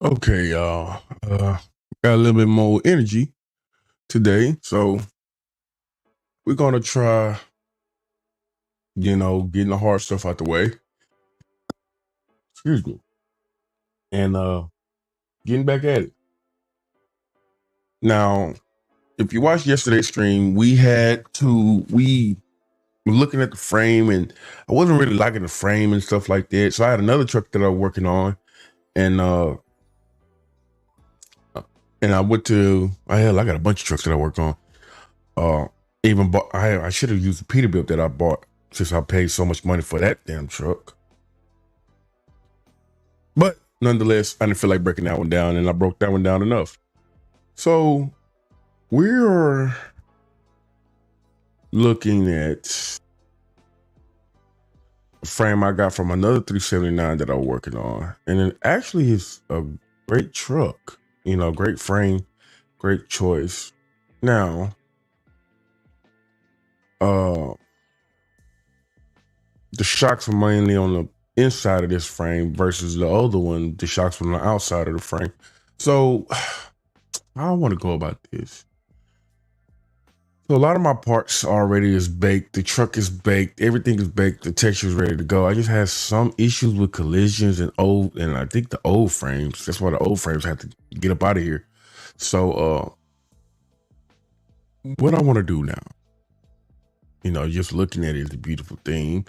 Okay, y'all. Got a little bit more energy today, so we're gonna try, getting the hard stuff out the way. Excuse me, and getting back at it. Now, if you watched yesterday's stream, we were looking at the frame, and I wasn't really liking the frame and stuff like that. So I had another truck that I was working on, and I went to I got a bunch of trucks that I work on. Uh, even bought I should have used the Peterbilt that I bought since I paid so much money for that damn truck. But nonetheless, I didn't feel like breaking that one down, and I broke that one down enough. So we're looking at a frame I got from another 379 that I'm working on, and it actually is a great truck. Great frame, great choice. Now, uh, the shocks are mainly on the inside of this frame versus the other one, the shocks from the outside of the frame. So I want to go about this. So a lot of my parts already is baked. The truck is baked. Everything is baked. The texture is ready to go. I just had some issues with collisions and I think the old frames. That's why the old frames have to get up out of here. So what I want to do now, just looking at it is a beautiful thing.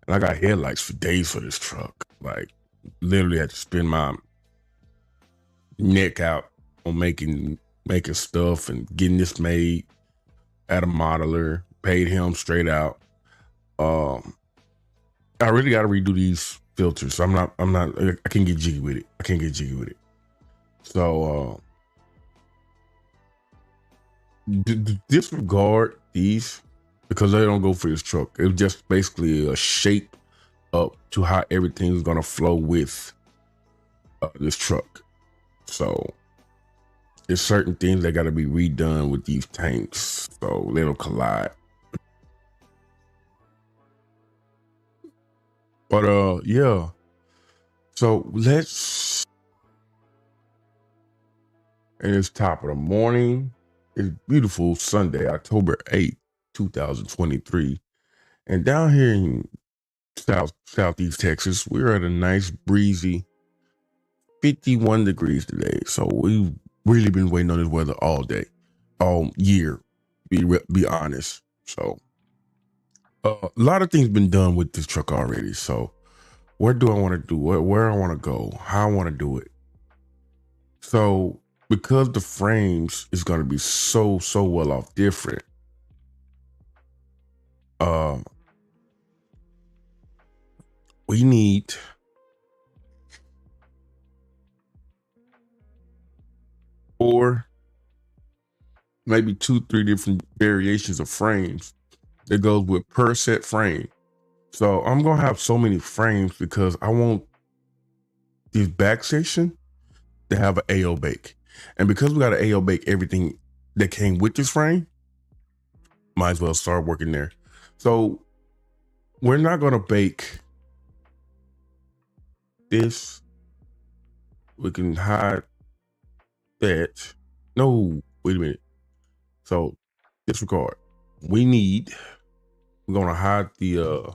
And I got headlights for days for this truck. Like literally had to spin my neck out on making stuff and getting this made at a modeler. Paid him straight out. I really got to redo these filters. So I can't get jiggy with it. So disregard these because they don't go for this truck. It's just basically a shape up to how everything's gonna flow with this truck. So there's certain things that got to be redone with these tanks so they don't collide. But yeah. So and it's top of the morning. It's beautiful Sunday, October 8th, 2023. And down here in Southeast Texas, we're at a nice breezy 51 degrees today. So we've really been waiting on this weather all day, all year, be honest. So a lot of things been done with this truck already. So where do I want to do? Where I want to go? How I want to do it? So because the frames is going to be so well off different, uh, we need four, maybe 2-3 different variations of frames that goes with per set frame. So I'm gonna have so many frames because I want this back section to have an AO bake, and because we got an AO bake everything that came with this frame, might as well start working there. So we're not gonna bake this. We can hide that. No, wait a minute. So disregard. We're gonna hide the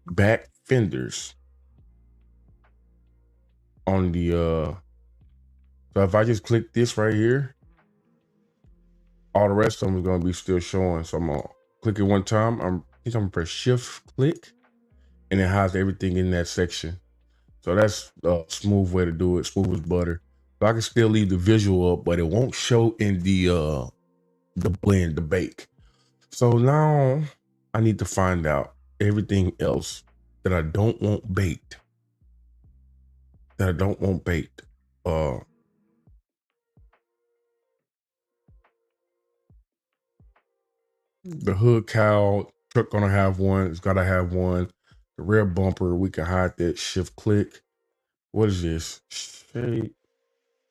back fenders on the so if I just click this right here, all the rest of them is gonna be still showing. So I'm gonna click it one time. I'm gonna press shift click and it hides everything in that section. So that's a smooth way to do it, smooth as butter. So I can still leave the visual up, but it won't show in the blend, the bake. So now I need to find out everything else that I don't want baked. The hood cowl, truck gonna have one. It's gotta have one. The rear bumper, we can hide that. Shift click. What is this? Shade.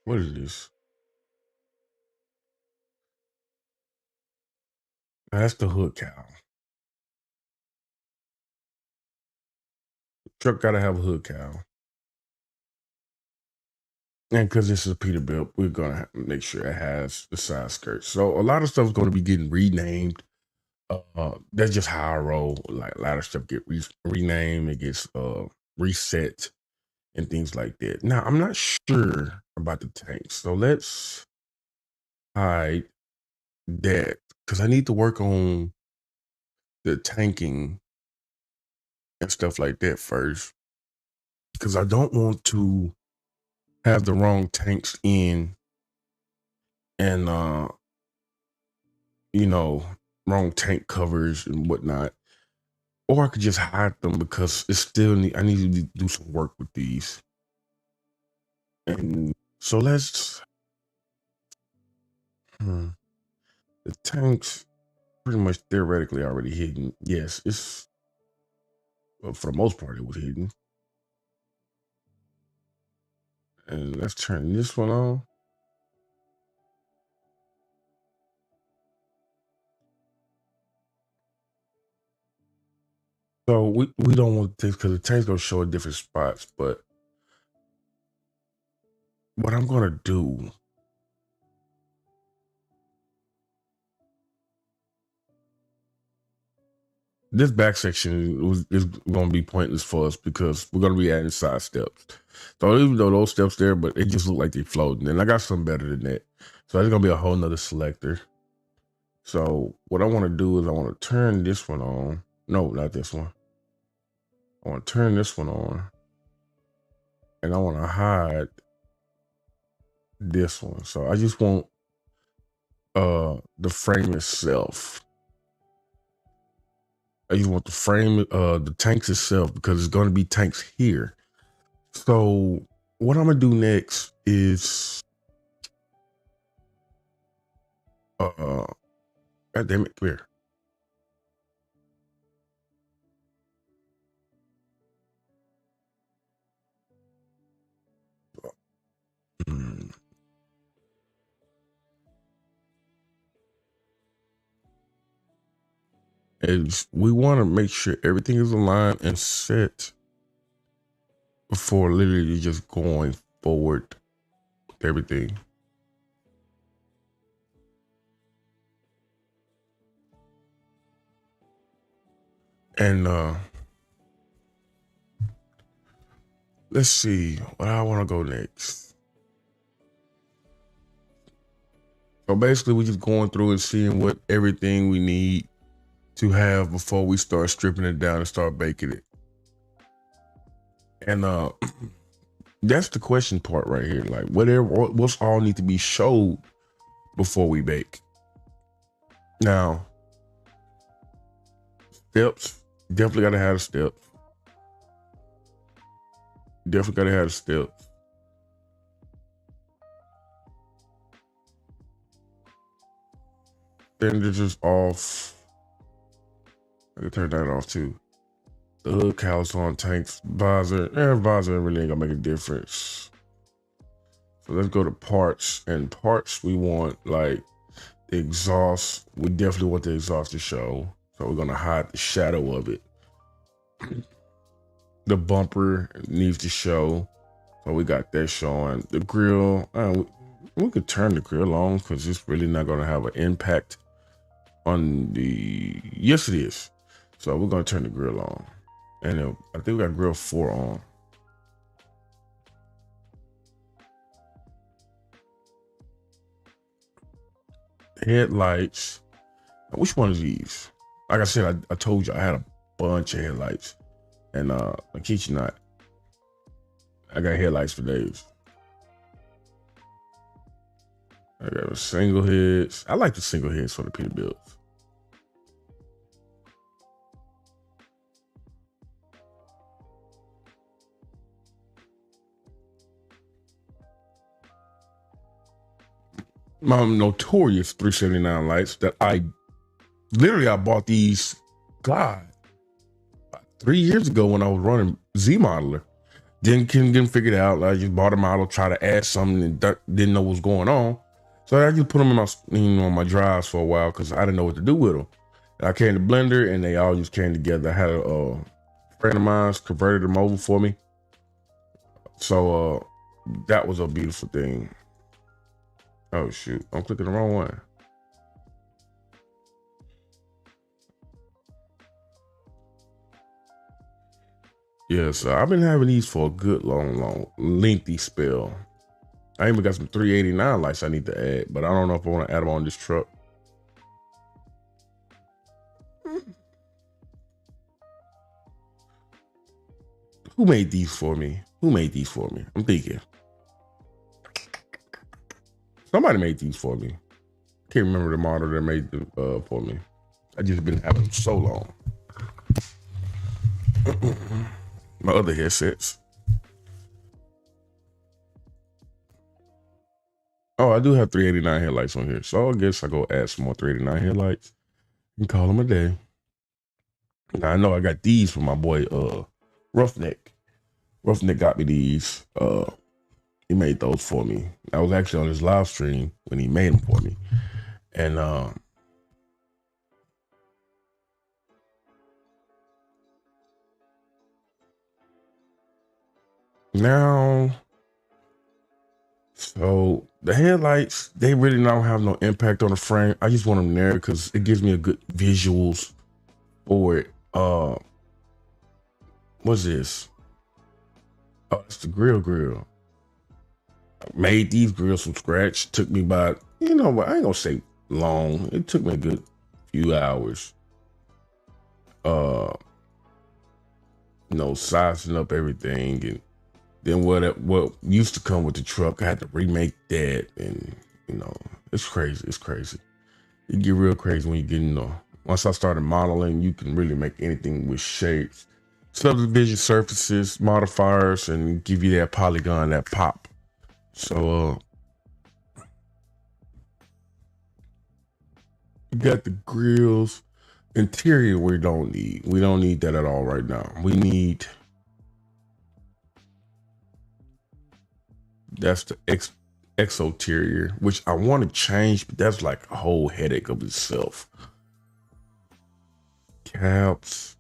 What is this? That's the hood cowl. Truck gotta have a hood cowl. And because this is a Peterbilt, we're gonna have to make sure it has the side skirt. So a lot of stuff is going to be getting renamed. That's just how I roll. Like a lot of stuff get renamed, it gets reset and things like that. Now I'm not sure about the tanks, so let's hide that because I need to work on the tanking and stuff like that first because I don't want to have the wrong tanks in and you know, wrong tank covers and whatnot. Or I could just hide them because it's still I need to do some work with these. And so let's the tanks pretty much theoretically already hidden. Yes, it's well, for the most part it was hidden. And let's turn this one on. So we don't want this because the tank's gonna show at different spots, but what I'm gonna do, this back section is going to be pointless for us because we're going to be adding side steps. So even though those steps there, but it just look like they floating. And I got something better than that. So there's going to be a whole nother selector. So what I want to do is I want to turn this one on. No, not this one. I want to turn this one on. And I want to hide this one. So I just want the frame itself. I just want the frame, the tanks itself, because it's going to be tanks here. So what I'm gonna do next is, God damn it, come here. Is we want to make sure everything is aligned and set before literally just going forward with everything. And let's see what I want to go next. So basically we're just going through and seeing what everything we need to have before we start stripping it down and start baking it. And that's the question part right here. Like what's all need to be showed before we bake. Now, steps, definitely gotta have a step. Definitely gotta have a step. Then they're just off. I can turn that off too. The hood callus on tanks, visor. Visor really ain't gonna make a difference. So let's go to parts. And parts, we want like the exhaust. We definitely want the exhaust to show. So we're gonna hide the shadow of it. The bumper needs to show. So we got that showing. The grill, we could turn the grill on because it's really not gonna have an impact on the, yes it is. So we're gonna turn the grill on. And I think we got grill 4 on. Headlights. Which one of these? Like I said, I told you I had a bunch of headlights. And I kid you not, I got headlights for days. I got a single heads. I like the single heads for the Peterbilts. My notorious 379 lights that I bought these, God, 3 years ago when I was running Z Modeler. Didn't figure it out. I just bought a model, try to add something and didn't know what was going on. So I just put them in my, my drives for a while because I didn't know what to do with them. And I came to Blender and they all just came together. I had a friend of mine converted them over for me. So That was a beautiful thing. Oh shoot, I'm clicking the wrong one. Yeah, so I've been having these for a good long, lengthy spell. I even got some 389 lights I need to add, but I don't know if I want to add them on this truck. Who made these for me? Who made these for me? I'm thinking. Somebody made these for me. Can't remember the model that made them for me. I just been having them so long. My other headsets. Oh, I do have 389 headlights on here. So I guess I go add some more 389 headlights and call them a day. Now I know I got these from my boy Roughneck. Roughneck got me these. He made those for me. I was actually on his live stream when he made them for me. And now, so the headlights, they really don't have no impact on the frame. I just want them there because it gives me a good visuals for it. What's this? Oh, it's the grill. I made these grills from scratch. Took me about, you know what, I ain't gonna say long. It took me a good few hours. Sizing up everything, and then what used to come with the truck, I had to remake that, and it's crazy. It's crazy. It get real crazy when you get once I started modeling, you can really make anything with shapes, subdivision surfaces, modifiers, and give you that polygon, that pop. So you got the grills. Interior we don't need that at all right now. We need, that's the exterior, which I want to change, but that's like a whole headache of itself. Caps.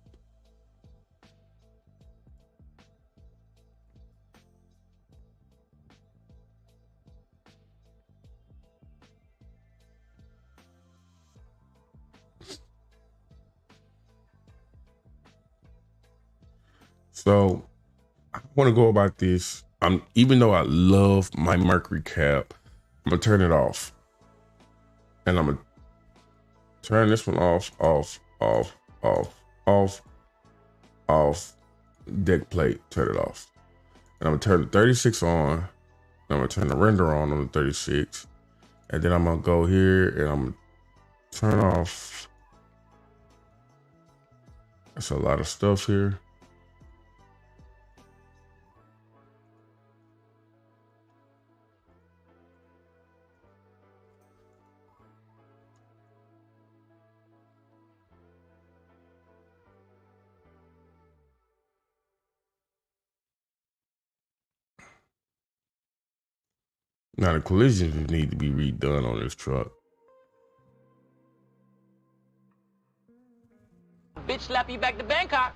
So I want to go about this. Even though I love my Mercury cap, I'm gonna turn it off, and I'm gonna turn this one off, deck plate, turn it off, and I'm gonna turn the 36 on. And I'm gonna turn the render on the 36, and then I'm gonna go here and I'm gonna turn off. That's a lot of stuff here. Now the collisions need to be redone on this truck. Bitch slap you back to Bangkok.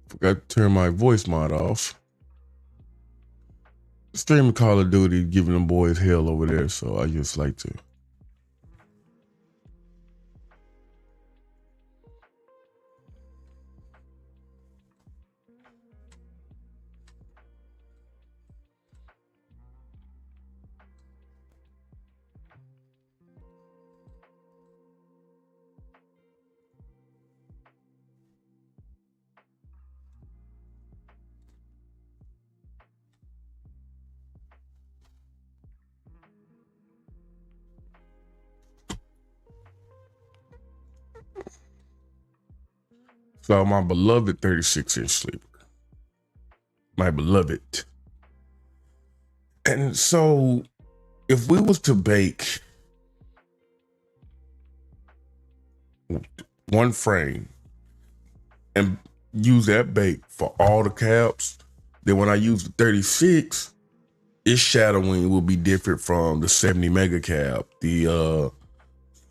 Forgot to turn my voice mod off. Streaming Call of Duty, giving them boys hell over there, so I just like to. So my beloved 36-inch sleeper, my beloved. And so if we was to bake one frame and use that bake for all the cabs, then when I use the 36, its shadowing will be different from the 70 mega cab, the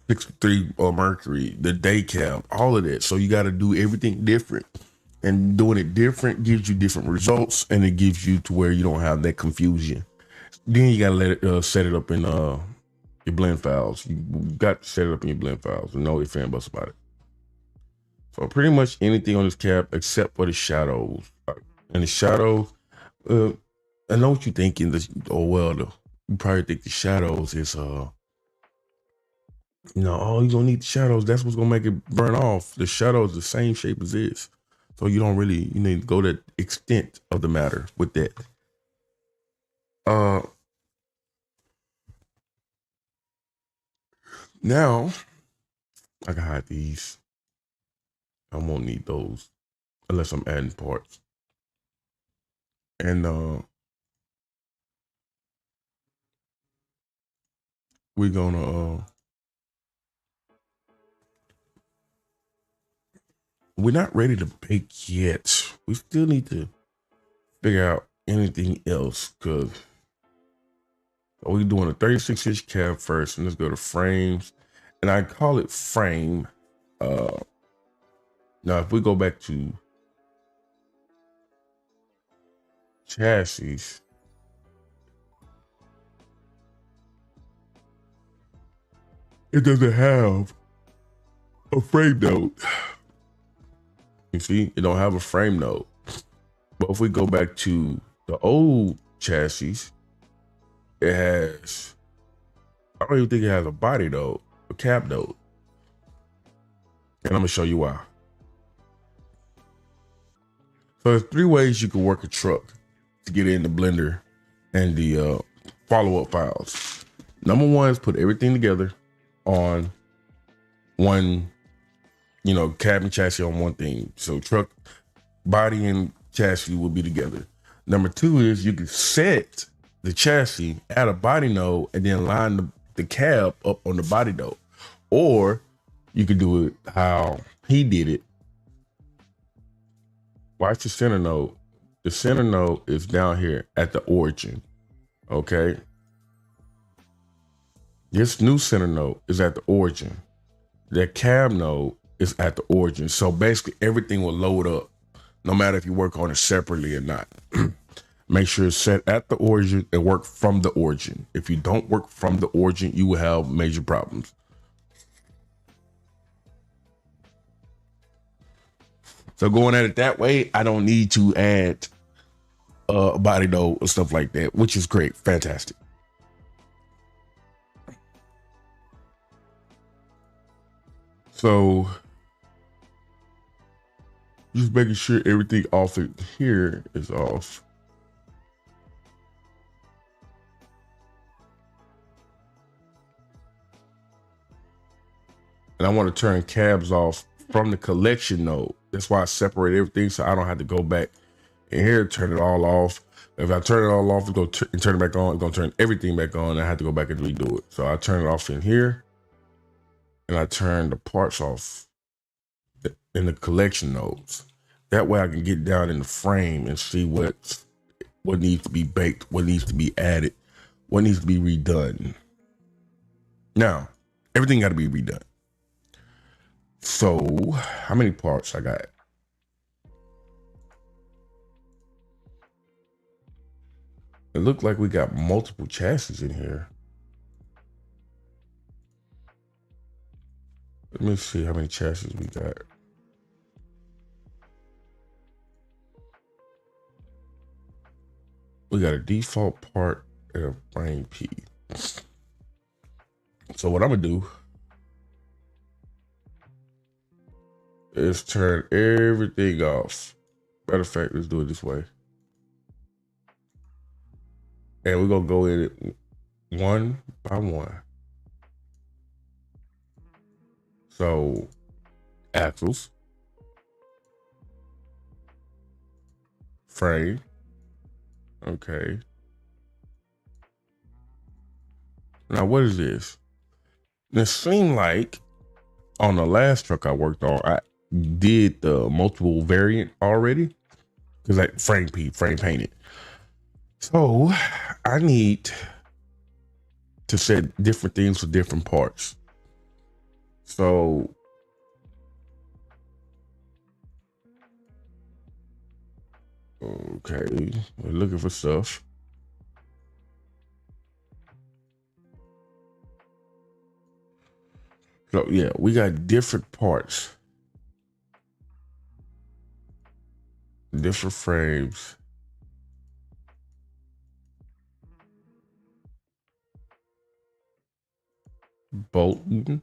63 Mercury, the day cab, all of that. So you got to do everything different. And doing it different gives you different results, and it gives you to where you don't have that confusion. Then you got to let it set it up in your blend files. You got to set it up in your blend files and know if fan bust about it. So pretty much anything on this cab except for the shadows. And the shadows, I know what you're thinking. You probably think the shadows is oh, you're gonna need the shadows. That's what's gonna make it burn off. The shadows the same shape as this. So you don't really, you need to go to the extent of the matter with that. Now I can hide these. I won't need those unless I'm adding parts. And we're gonna we're not ready to bake yet. We still need to figure out anything else, because we're doing a 36-inch cab first, and let's go to frames. And I call it frame. Now if we go back to chassis, it doesn't have a frame node. You see, it don't have a frame node. But if we go back to the old chassis, it has, I don't even think it has a body node, a cab node. And I'm gonna show you why. So there's 3 ways you can work a truck to get it in the blender and the follow-up files. Number 1 is put everything together on one, cab and chassis on one thing. So truck, body, and chassis will be together. Number 2 is you can set the chassis at a body node and then line the cab up on the body node. Or you could do it how he did it. Watch the center node. The center node is down here at the origin. Okay. This new center node is at the origin. That cab node is at the origin. So basically everything will load up, no matter if you work on it separately or not. Make sure it's set at the origin and work from the origin. If you don't work from the origin, you will have major problems. So going at it that way, I don't need to add a body node or stuff like that, which is great. Fantastic. So just making sure everything off it here is off. And I want to turn cabs off from the collection node. That's why I separate everything, so I don't have to go back in here, turn it all off. If I turn it all off and turn it back on, it's gonna turn everything back on. I have to go back and redo it. So I turn it off in here, and I turn the parts off in the collection nodes. That way I can get down in the frame and see what needs to be baked, what needs to be added, what needs to be redone. Now, everything got to be redone. So how many parts I got? It looked like we got multiple chassis in here. Let me see how many chassis we got. We got a default part and a frame piece. So what I'm gonna do is turn everything off. Matter of fact, let's do it this way. And we're gonna go in it one by one. So axles, frame, okay. Now what is this? It seemed like on the last truck I worked on, I did the multiple variant already, because like frame painted. So I need to set different things for different parts. So okay, we're looking for stuff. So yeah, we got different parts, different frames. Bolton.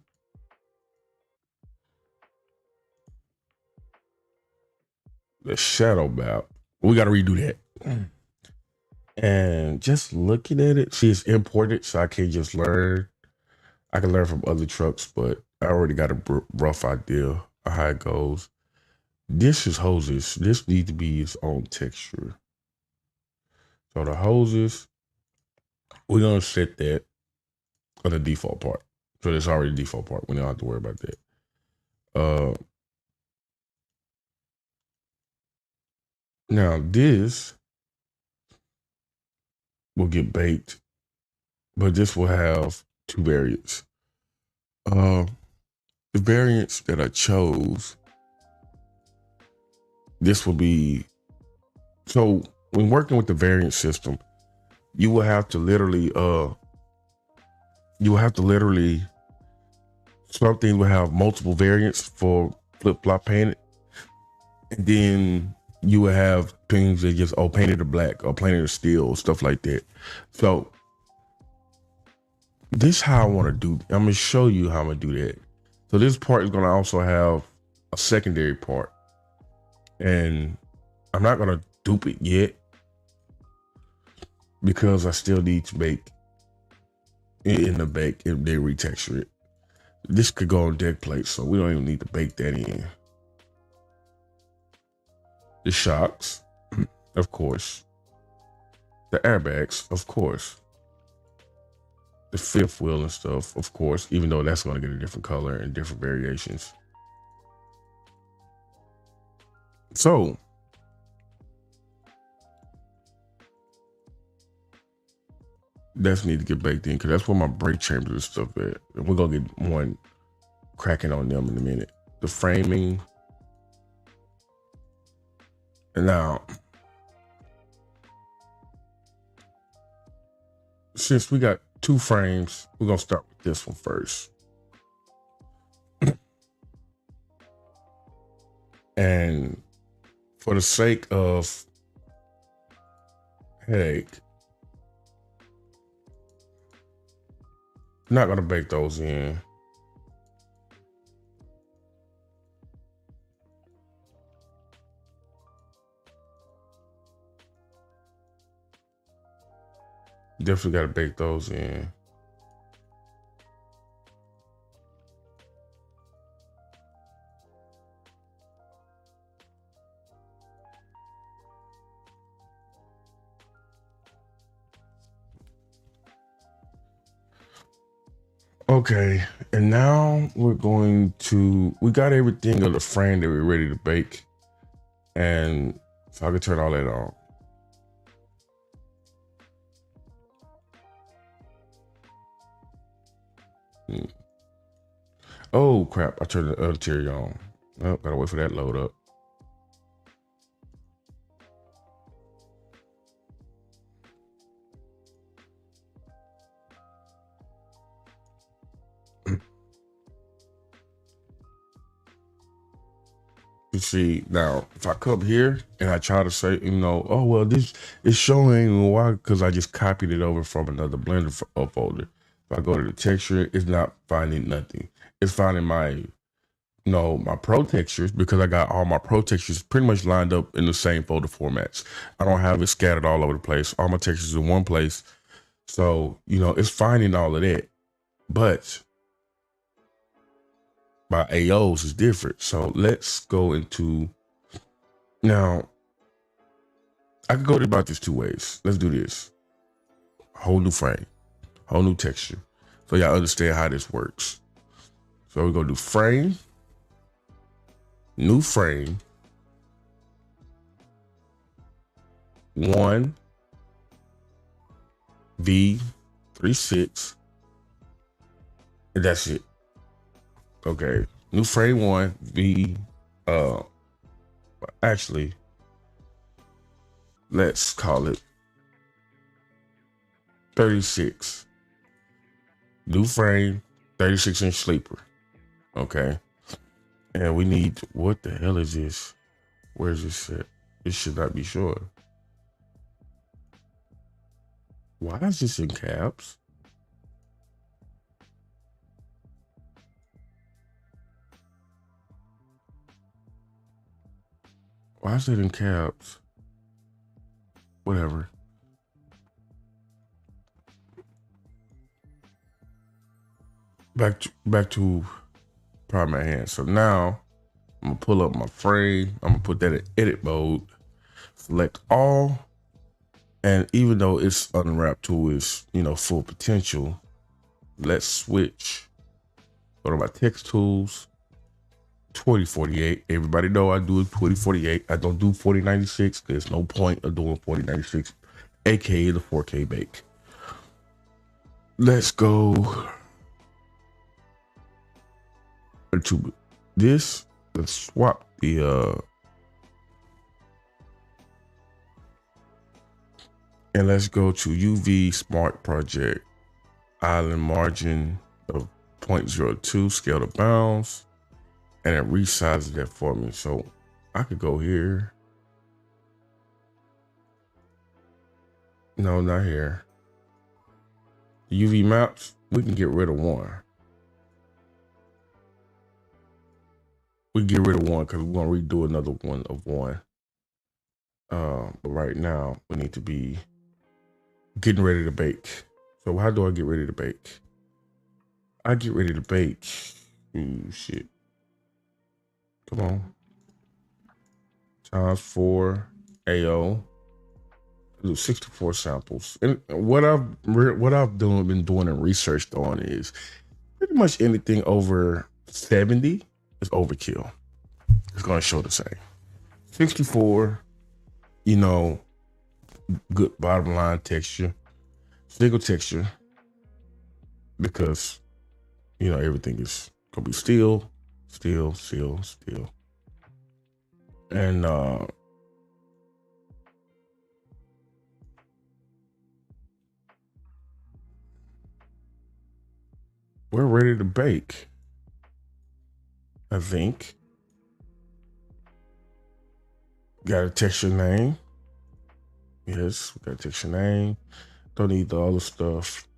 The shadow map. We got to redo that. And just looking at it, see, it's imported, so I can't just learn. I can learn from other trucks, but I already got a rough idea of how it goes. This is hoses. This needs to be its own texture. So the hoses, we're gonna set that on the default part. So it's already the default part. We don't have to worry about that. Now this will get baked, but this will have two variants. The variants that I chose, this will be, so when working with the variant system, you will have to literally, something will have multiple variants for flip-flop painted. And then you will have things that just, painted to black or painted to steel, stuff like that. So this is how I want to do. I'm going to show you how I'm going to do that. So this part is going to also have a secondary part. And I'm not going to dupe it yet because I still need to bake it in the bake and then retexture it. This could go on deck plate, so we don't even need to bake that in. The shocks, of course. The airbags, of course. The fifth wheel and stuff, of course, even though that's going to get a different color and different variations. So that's need to get baked in because that's where my brake chambers and stuff at. And we're gonna get one cracking on them in a minute. The framing. And now, since we got two frames, we're gonna start with this one first. And for the sake of headache, I'm not gonna bake those in. Definitely gotta bake those in. Okay, and now we're going to, we got everything on the frame that we're ready to bake. And so I can turn all that on. Oh crap, I turned the interior on. Oh, gotta wait for that load up. You see, now if I come here and I try to say, oh well, this is showing why, because I just copied it over from another Blender folder. If I go to the texture, it's not finding nothing. It's finding my my pro textures because I got all my pro textures pretty much lined up in the same folder formats. I don't have it scattered all over the place. All my textures in one place. So, it's finding all of that. But my AOs is different. So let's go into, now I could go about this two ways. Let's do this. Whole new frame, whole new texture. So y'all understand how this works. So we're gonna do frame, new frame, 1 V36, and that's it. Okay, new frame one. Uh, actually, let's call it 36. New frame, 36-inch sleeper. Okay, and we need, what the hell is this? Where's this set? This should not be short. Why is this in caps? Why is it in caps? Whatever. Back to prime at hand. So now I'm gonna pull up my frame. I'm gonna put that in edit mode. Select all. And even though its unwrap tool is, full potential, let's switch. Go to my text tools, 2048. Everybody know I do it 2048. I don't do 4096. There's no point of doing 4096, aka the 4K bake. Let's go to this. Let's swap the and let's go to UV Smart Project, island margin of 0.02, scale to bounds, and it resizes that for me. So I could go here. No, not here. The UV maps, we can get rid of one. We can get rid of one because we're gonna redo another one of one. But right now we need to be getting ready to bake. So how do I get ready to bake? I get ready to bake. Ooh, shit. Come on. Times 4 AO. Do 64 samples. And what I've been doing and researched on is pretty much anything over 70 is overkill. It's gonna show the same. 64, good bottom line texture, single texture, because everything is gonna be still. And we're ready to bake, I think. Got a texture name. Yes, we got a texture name. Don't need all the stuff.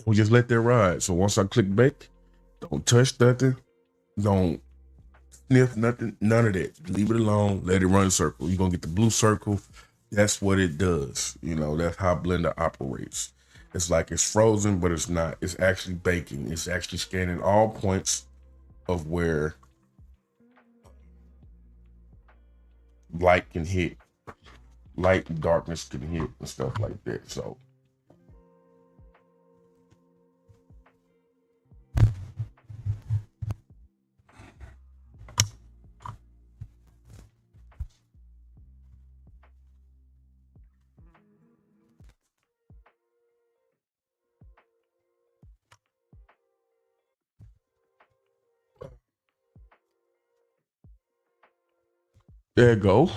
We just let that ride. So once I click bake, don't touch nothing. Don't sniff nothing. None of that. Leave it alone. Let it run in circle. You're going to get the blue circle. That's what it does. That's how Blender operates. It's like it's frozen, but it's not. It's actually baking. It's actually scanning all points of where light can hit. Light and darkness can hit and stuff like that. So there you go.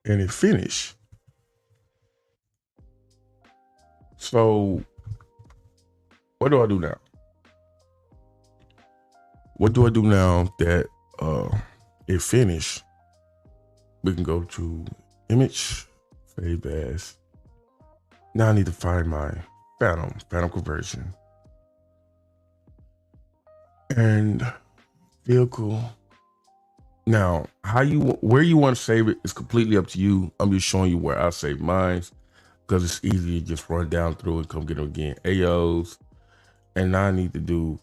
And it finished. So what do I do now? What do I do now that it finished? We can go to image, save as. Now I need to find my phantom conversion. And vehicle. Now, where you want to save it is completely up to you. I'm just showing you where I save mine because it's easy to just run down through and come get them again. AOs. And now I need to do,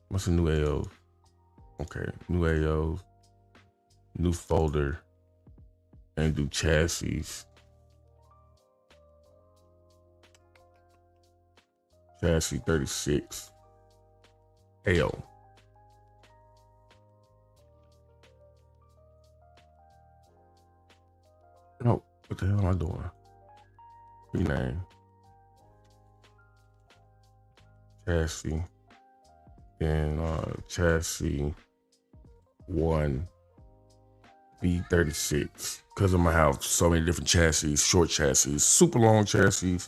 what's a new AO? Okay, new AOs, new folder, and do chassis. Chassis 36. AO. No, what the hell am I doing? Rename. chassis, and chassis 1 V36. Because I'm gonna have so many different chassis, short chassis, super long chassis.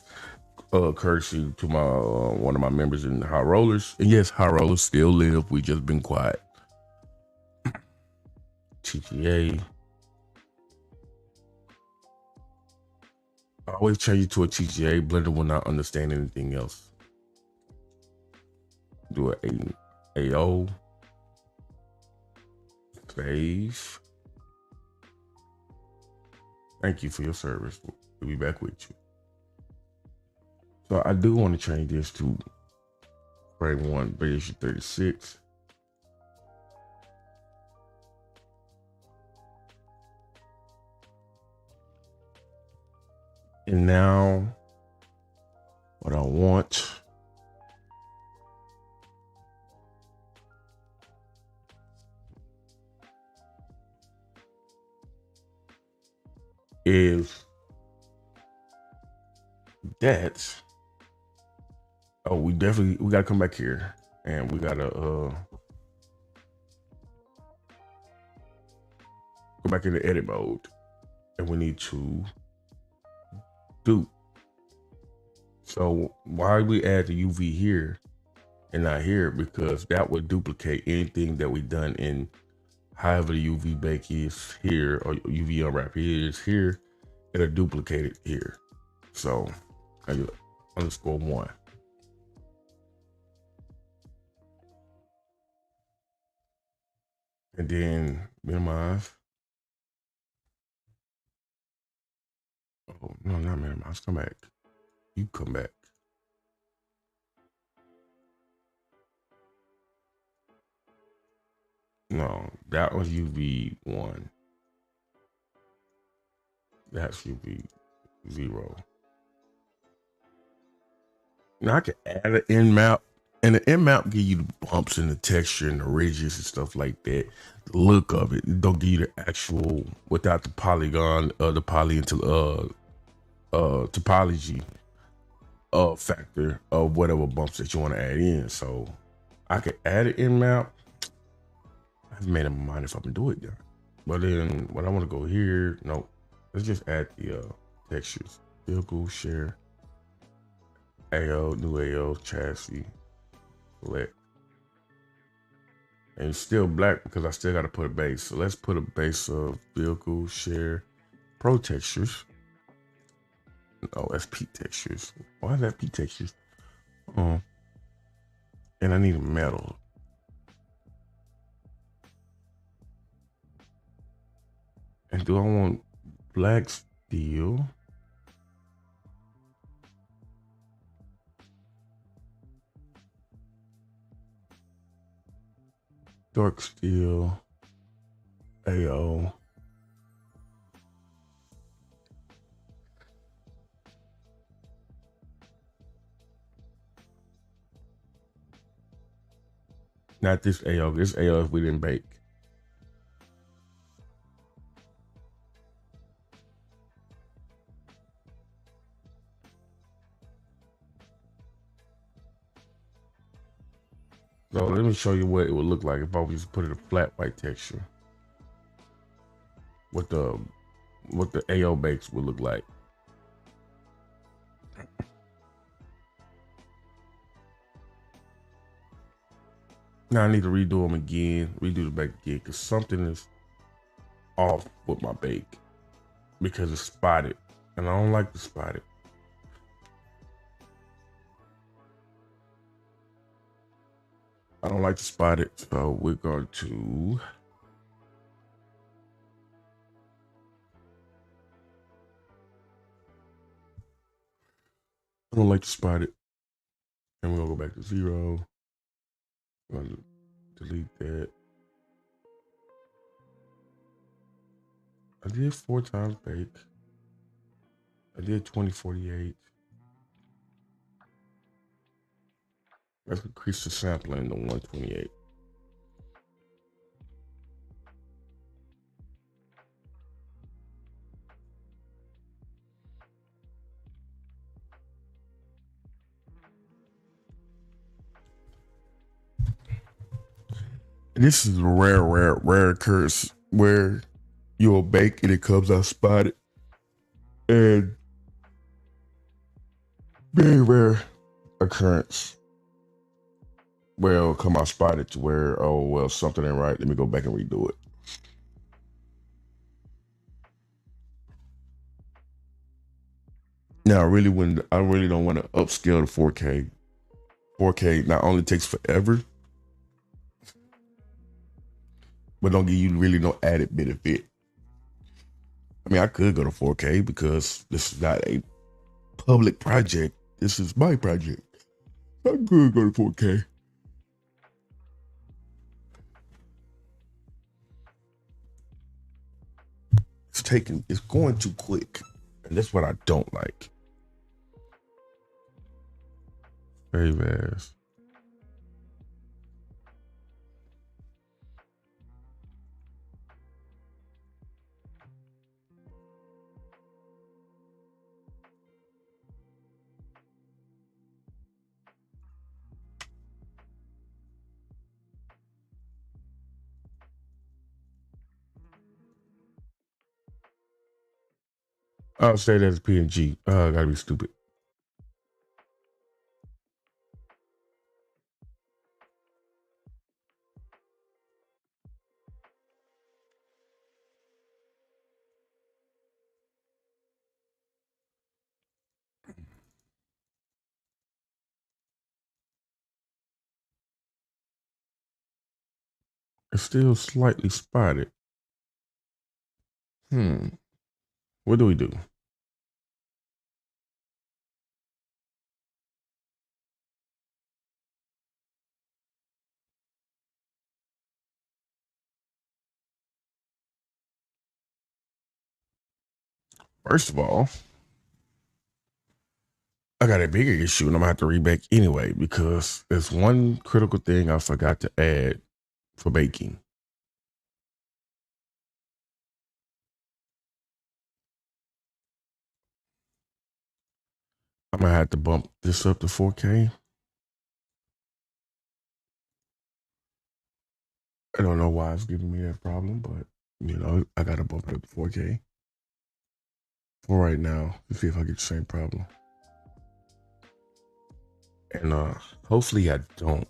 Courtesy to my one of my members in High Rollers, and yes, High Rollers still live. We just been quiet. TTA. I always change it to a TTA. Blender will not understand anything else. Do a AO. Save. Thank you for your service. We'll be back with you. So I do want to change this to frame 1 version 36. And now what I want is that. Oh, we gotta come back here and we gotta go back into edit mode, and we need to do. So why we add the UV here and not here? Because that would duplicate anything that we done in however the UV bake is here or UV unwrap is here. It'll duplicate it here. So I do _1. And then minimize. Oh, no, not minimize. Come back. You come back. No, that was UV1. That's UV0. Now I can add an end map, and the end map give you the bumps and the texture and the ridges and stuff like that. The look of it. It don't give you the actual without the polygon, the poly into topology factor of whatever bumps that you want to add in. So I could add an end map. I haven't made up my mind if I'm gonna do it yet. But then when I want to go here, no, let's just add the textures. Vehicle share. AO, new AO, chassis, select. And it's still black because I still got to put a base. So let's put a base of vehicle, share, pro textures. Oh, that's P textures. Why is that P textures? And I need a metal. And do I want black steel? Dark steel, AO. Not this AO. This AO if we didn't bake. So let me show you what it would look like if I was to put it a flat white texture. What the AO bakes would look like. Now I need to redo them again, redo the bake again, because something is off with my bake because it's spotted, and I don't like the spotted. I don't like to spot it, so we're going to I don't like to spot it, and we're gonna go back to 0. I'm gonna delete that. I did 4 times bake. I did 2048. Let's increase the sampling to 128. This is a rare occurrence where you'll bake and it comes out spotted. And very rare occurrence where it'll come out spotted to where, oh, well, something ain't right. Let me go back and redo it. Now, I really don't want to upscale to 4K. 4K not only takes forever, but don't give you really no added benefit. I mean, I could go to 4K because this is not a public project. This is my project. I could go to 4K. It's going too quick. And that's what I don't like. Very fast. I'll say that as PNG. I gotta be stupid. It's still slightly spotted. What do we do? First of all, I got a bigger issue and I'm gonna have to rebake anyway because there's one critical thing I forgot to add for baking. I'm gonna have to bump this up to 4K. I don't know why it's giving me that problem, but I gotta bump it up to 4K for right now to see if I get the same problem. And hopefully I don't.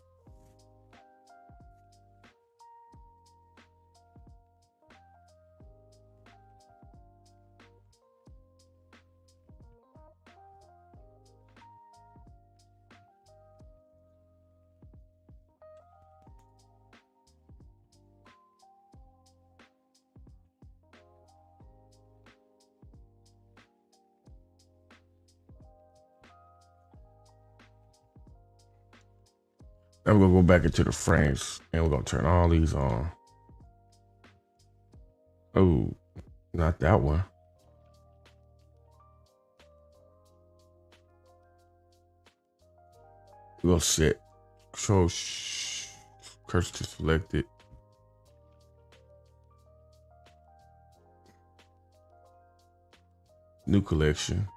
Now we're gonna go back into the frames and we're gonna turn all these on. Oh, not that one. We'll set control cursor to selected. New collection.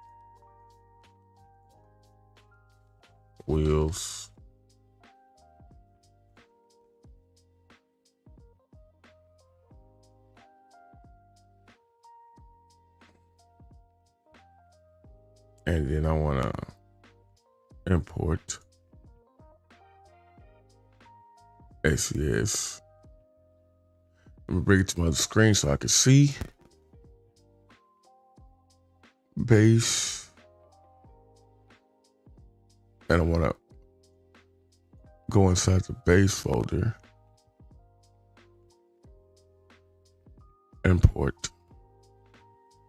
Wheels. And then I want to import SES. Let me bring it to my other screen so I can see. Base. And I want to go inside the base folder. Import.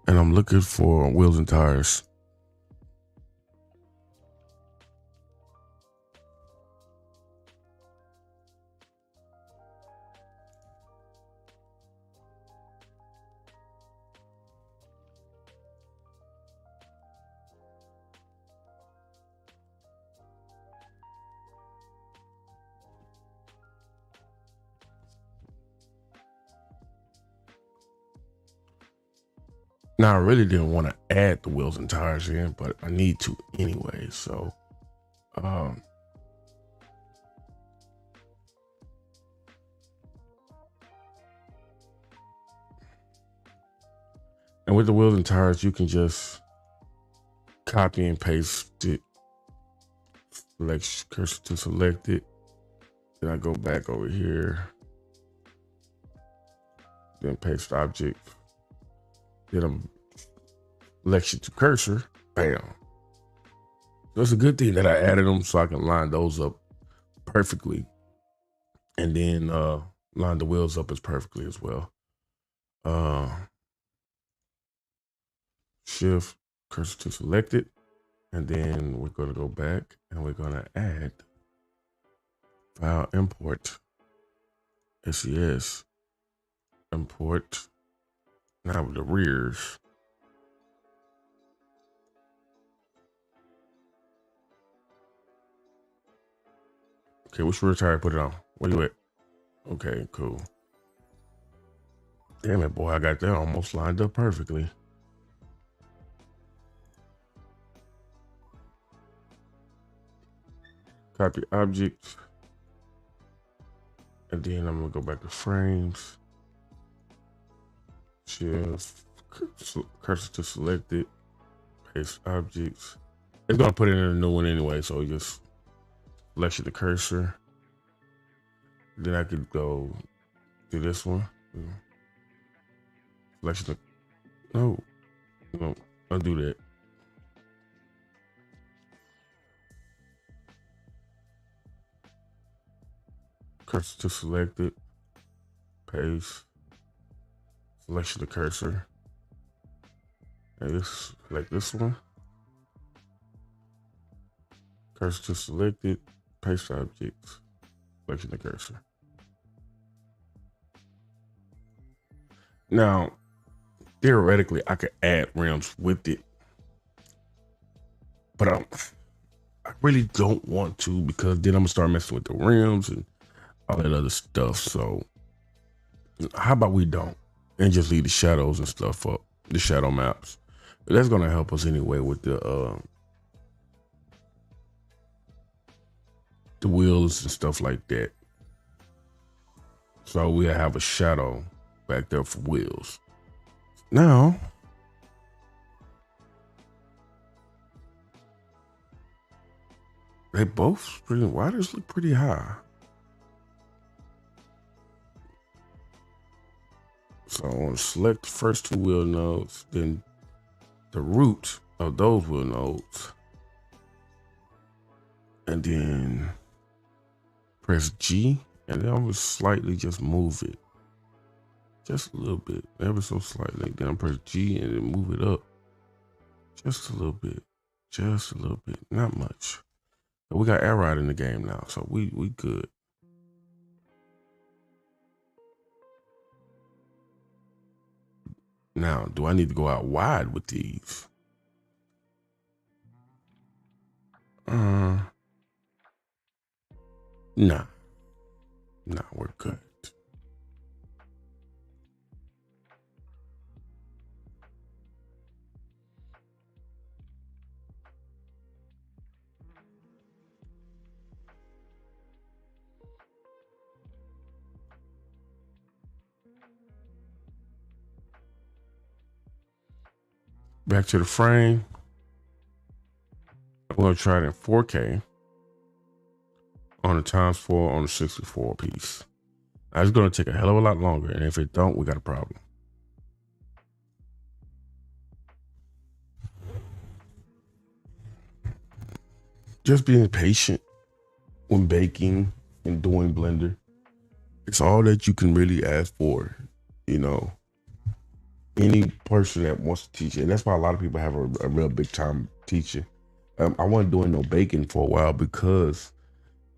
And I'm looking for wheels and tires. Now, I really didn't want to add the wheels and tires in, but I need to anyway. So, And with the wheels and tires, you can just copy and paste it. Select cursor to select it. Then I go back over here. Then paste object. Then I'm selection to cursor. Bam. So it's a good thing that I added them so I can line those up perfectly. And then line the wheels up as perfectly as well. Shift cursor to select it. And then we're going to go back and we're going to add file import SES import. Now with the rears. Okay, which rear tire put it on? Where you at? Okay, cool. Damn it, boy, I got that almost lined up perfectly. Copy object. And then I'm gonna go back to frames. Shift cursor to select it. Paste objects. It's gonna put it in a new one anyway, so you just selection the cursor. Then I could go to this one. Selection the no, undo that. Cursor to select it. Paste. Selection the cursor. And this like this one. Cursor to select it. Paste objects. Selection the cursor. Now, theoretically, I could add rims with it, but I really don't want to because then I'm gonna start messing with the rims and all that other stuff. So how about we don't and just leave the shadows and stuff up, the shadow maps. But that's gonna help us anyway with the wheels and stuff like that. So we'll have a shadow back there for wheels. Now, they both pretty riders look pretty high. So I want to select the first two wheel nodes, then the root of those wheel nodes, and then press G, and then I'm gonna slightly just move it. Just a little bit, ever so slightly. Then I press G and then move it up. Just a little bit. Just a little bit. Not much. But we got air ride in the game now, so we good. Now, do I need to go out wide with these? Nah. Nah, we're good. Back to the frame. I'm gonna try it in 4K on the ×4 on the 64 piece. Now, it's gonna take a hell of a lot longer, and if it don't, we got a problem. Just being patient when baking and doing Blender. It's all that you can really ask for, you know. Any person that wants to teach it, and that's why a lot of people have a real big time teaching. I wasn't doing no baking for a while because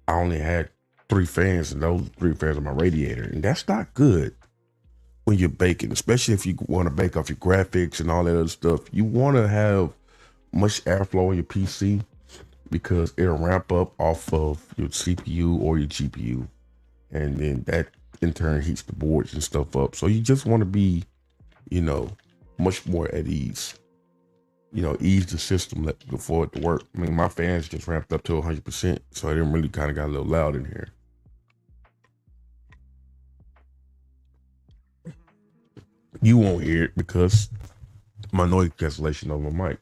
I only had 3 fans, and those 3 fans are my radiator, and that's not good when you're baking, especially if you want to bake off your graphics and all that other stuff. You want to have much airflow on your PC because it'll ramp up off of your CPU or your GPU, and then that in turn heats the boards and stuff up. So you just want to be, you know, much more at ease. You know, ease the system for it to work. I mean, my fans just ramped up to 100%, so it didn't really kind of got a little loud in here. You won't hear it because my noise cancellation on my mic.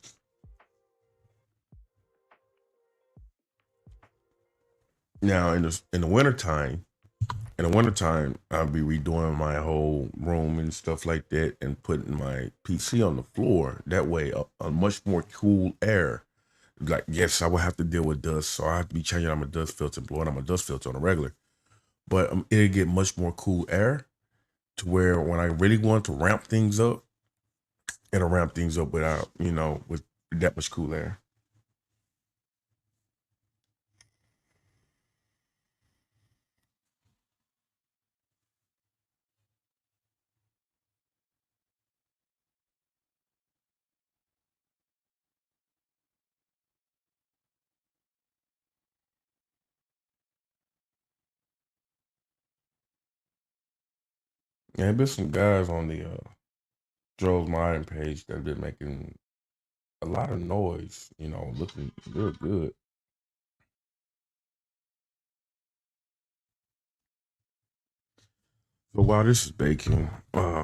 Now in the wintertime, I'll be redoing my whole room and stuff like that, and putting my PC on the floor. That way, a much more cool air. Like, yes, I will have to deal with dust, so I have to be changing out my dust filter, blowing out my dust filter on a regular. But it'll get much more cool air to where when I really want to ramp things up, it'll ramp things up without, with that much cool air. Yeah, there's been some guys on the Joe's Moddin page that have been making a lot of noise, looking real good. So while this is baking, got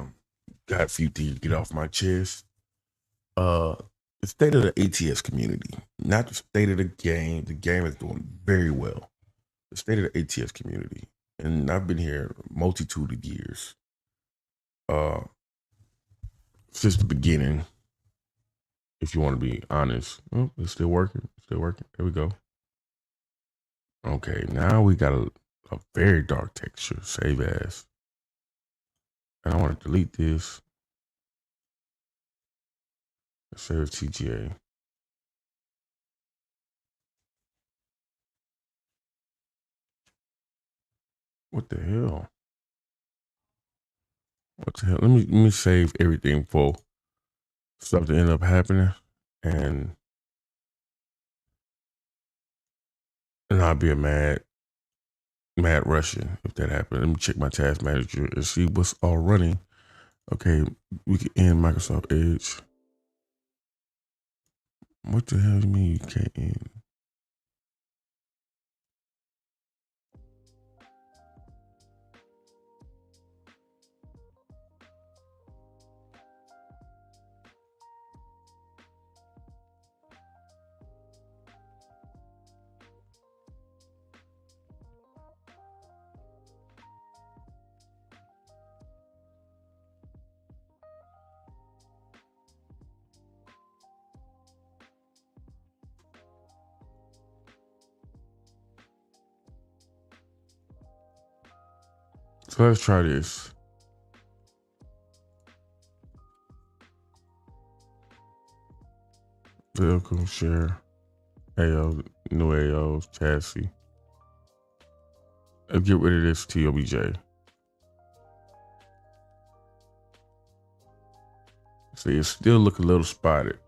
a few things to get off my chest. Uh, the state of the ATS community, not the state of the game. The game is doing very well. The state of the ATS community, and I've been here a multitude of years. Uh, since the beginning, if you want to be honest. Oh, it's still working. Still working. There we go. Okay, now we got a very dark texture. Save as. And I want to delete this. Save TGA. What the hell? What the hell? Let me save everything for stuff to end up happening, and I'll be a mad Russian if that happened. Let me check my task manager and see what's all running. Okay, we can end Microsoft Edge. What the hell do you mean you can't end? So let's try this. Vehicle share, AO, new AOs, chassis. Let's get rid of this TOBJ. See, it still look a little spotted.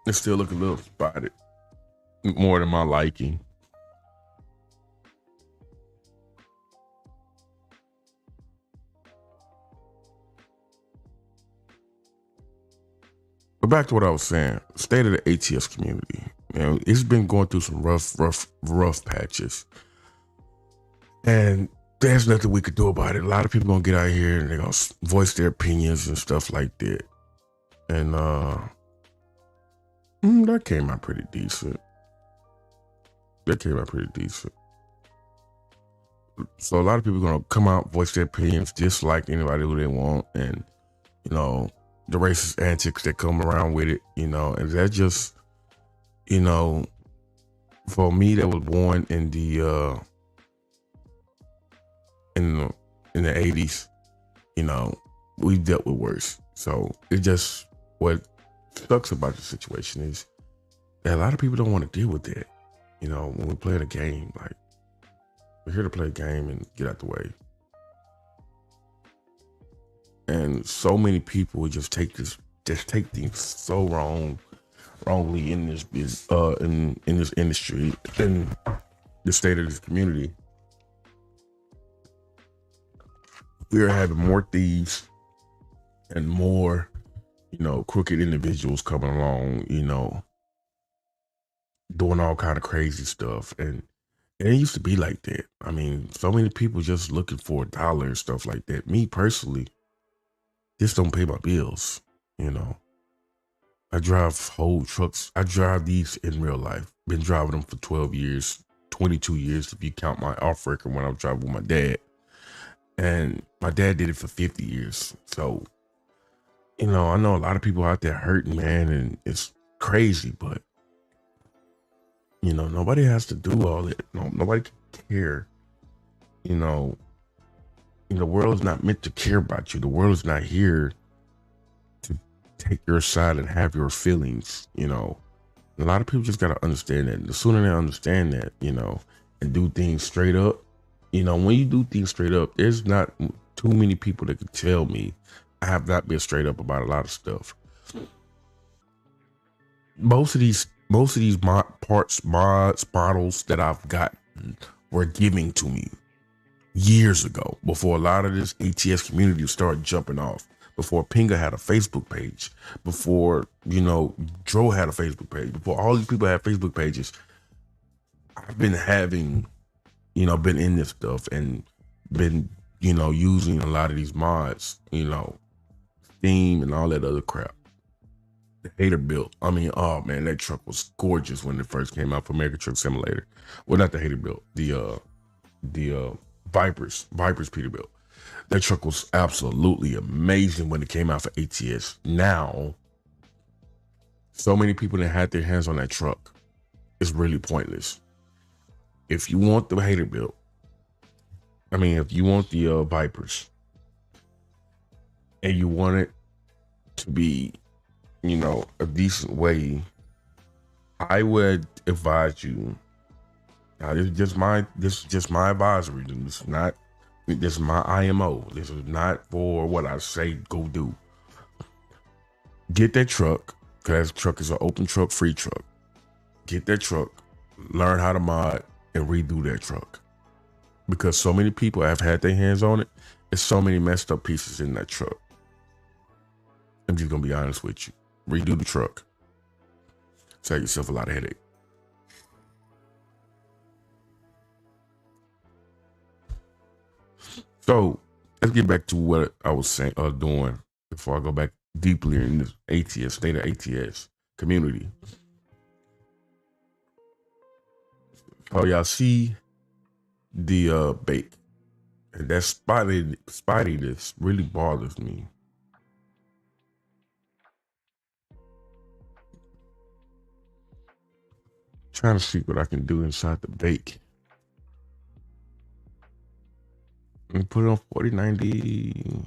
It still look a little spotted, more than my liking. But back to what I was saying, state of the ATS community. It's been going through some rough patches, and there's nothing we could do about it. A lot of people gonna get out here and they're gonna voice their opinions and stuff like that. And that came out pretty decent. So a lot of people are gonna come out, voice their opinions, dislike anybody who they want, and the racist antics that come around with it, and that just, for me that was born in the in the 80s, we dealt with worse. So it just, what sucks about the situation is that a lot of people don't want to deal with that. When we're playing a game, like, we're here to play a game and get out the way. And so many people just take things so wrong. wrongly in in this industry, in the state of this community. We are having more thieves and more, crooked individuals coming along, doing all kind of crazy stuff. And it used to be like that. I mean, so many people just looking for a dollar and stuff like that. Me personally, this don't pay my bills. I drive whole trucks. I drive these in real life. Been driving them for 12 years, 22 years if you count my off record when I was driving with my dad. And my dad did it for 50 years. So, I know a lot of people out there hurting, man, and it's crazy, but nobody has to do all that. No, nobody can care. The world is not meant to care about you. The world is not here to take your side and have your feelings. A lot of people just gotta understand that. The sooner they understand that, and do things straight up, when you do things straight up, there's not too many people that can tell me I have not been straight up about a lot of stuff. Most of these mods, bottles that I've gotten were giving to me years ago, before a lot of this ATS community started jumping off, before Pinga had a Facebook page, before, Dro had a Facebook page, before all these people had Facebook pages. I've been having, been in this stuff and been, using a lot of these mods, Steam and all that other crap. The hater built. I mean, oh man, that truck was gorgeous when it first came out for American Truck Simulator. Well, not the hater built, the Vipers Peterbilt. That truck was absolutely amazing when it came out for ATS. Now, so many people that had their hands on that truck, it's really pointless. If you want the hater built, if you want the Vipers, and you want it to be, a decent way, I would advise you. Now, this is just my advisory. This is my IMO. This is not for what I say go do. Get that truck, because that truck is an open truck, free truck. Get that truck, learn how to mod, and redo that truck. Because so many people have had their hands on it. There's so many messed up pieces in that truck. I'm just gonna be honest with you. Redo the truck. Save yourself a lot of headache. So let's get back to what I was saying, doing before I go back deeply in this ATS, state of ATS community. Oh, y'all see the bake, and that spidiness really bothers me. Trying to see what I can do inside the bake. And put it on 4090.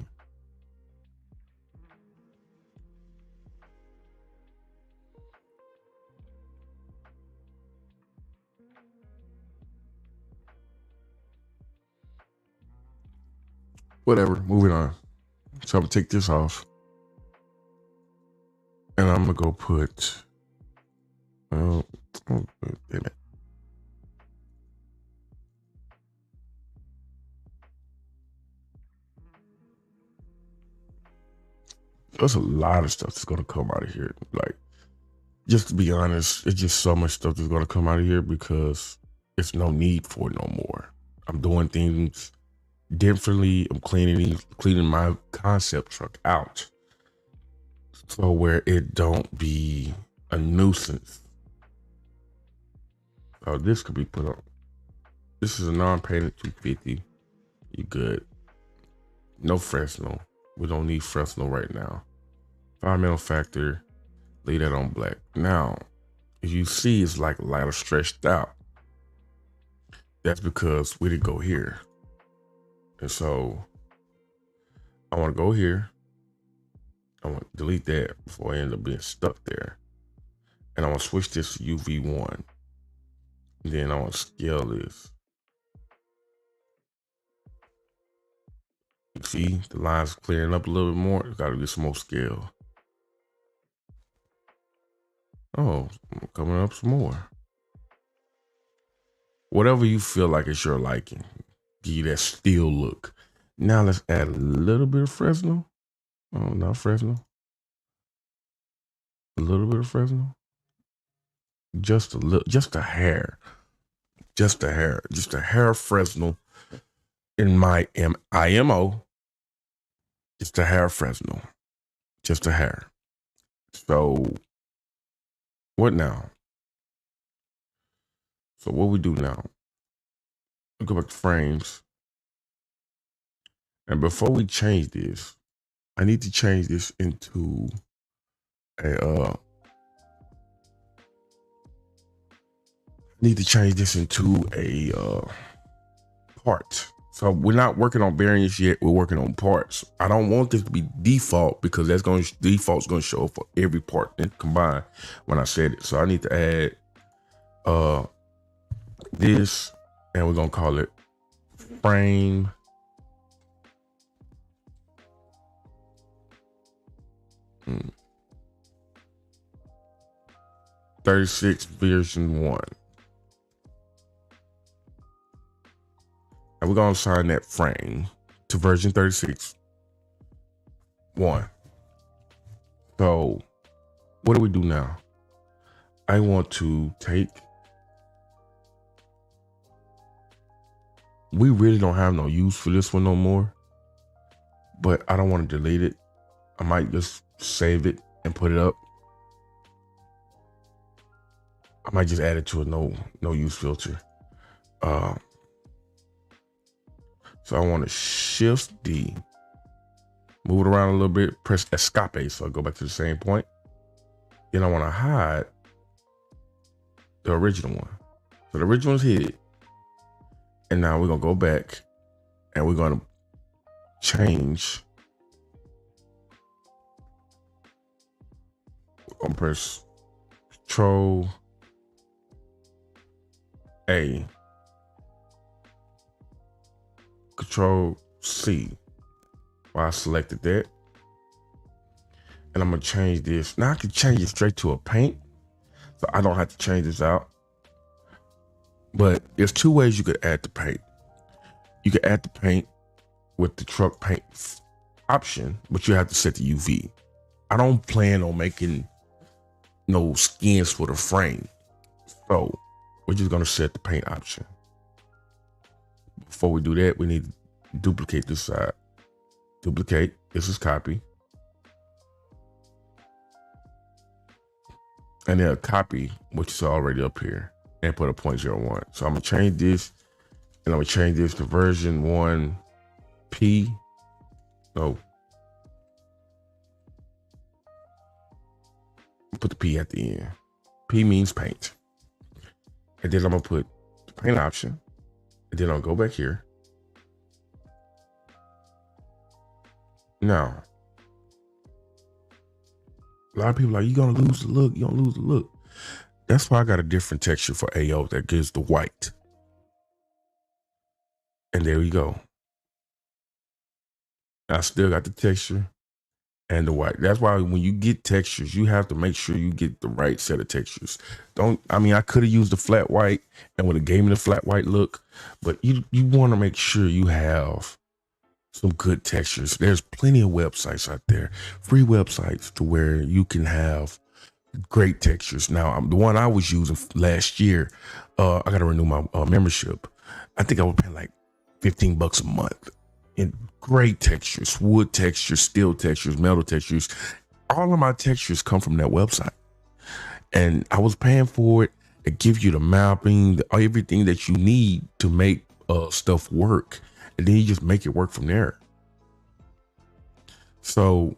Whatever, moving on. So I'm gonna take this off. And I'm gonna go put, damn it. There's a lot of stuff that's gonna come out of here. Like, just to be honest, it's just so much stuff that's gonna come out of here because there's no need for it no more. I'm doing things differently. I'm cleaning my concept truck out, so where it don't be a nuisance. Oh, this could be put on. This is a non-painted 250. You good? No Fresno. We don't need Fresno right now. Environmental factor, leave that on black. Now, if you see it's like lighter stretched out, that's because we didn't go here. And so I want to go here. I want to delete that before I end up being stuck there. And I want to switch this to UV1. Then I want to scale this. You see the lines clearing up a little bit more. Got to get some more scale. Oh, coming up some more. Whatever you feel like it's your liking. Give you that steel look. Now let's add a little bit of Fresno. Oh, not Fresno. A little bit of Fresno. Just a little, just a hair. Just a hair. Just a hair of Fresno in my IMO. Just a hair of Fresno. Just a hair. So what now? So what we do now? We go back to frames. And before we change this, I need to change this into a part. So we're not working on variants yet. We're working on parts. I don't want this to be default because default's going to show for every part and combined when I said it. So I need to add this, and we're going to call it frame. Hmm. 36 version 1. And we're going to assign that frame to version 36 1. So what do we do now? I want to take, we really don't have no use for this one no more, but I don't want to delete it. I might just save it and put it up. I might just add it to a no use filter. So I want to shift D, move it around a little bit, press escape. So I go back to the same point. Then I want to hide the original one. So the original is hid. And now we're going to go back and we're going to change. I'm going to press Control A, Control C. Well, I selected that. And I'm going to change this. Now I can change it straight to a paint. So I don't have to change this out. But there's two ways you could add the paint. You could add the paint with the truck paint option, but you have to set the UV. I don't plan on making no skins for the frame. So we're just going to set the paint option. Before we do that, we need to duplicate this side. Duplicate. This is copy. And then a copy, which is already up here, and put a 0.01. So I'm going to change this, and I'm going to change this to version 1 P. No. Put the P at the end. P means paint. And then I'm going to put the paint option. And then I'll go back here. Now, a lot of people are like, you're going to lose the look. You're going to lose the look. That's why I got a different texture for AO that gives the white. And there we go. I still got the texture and the white. That's why when you get textures, you have to make sure you get the right set of textures. I could have used the flat white and would have gave me the flat white look, but you want to make sure you have some good textures. There's plenty of websites out there, free websites, to where you can have great textures. Now, the one I was using last year, I got to renew my membership. I think I was paying like $15 a month. And great textures, wood textures, steel textures, metal textures. All of my textures come from that website. And I was paying for it. It gives you the mapping, everything that you need to make stuff work. And then you just make it work from there. So,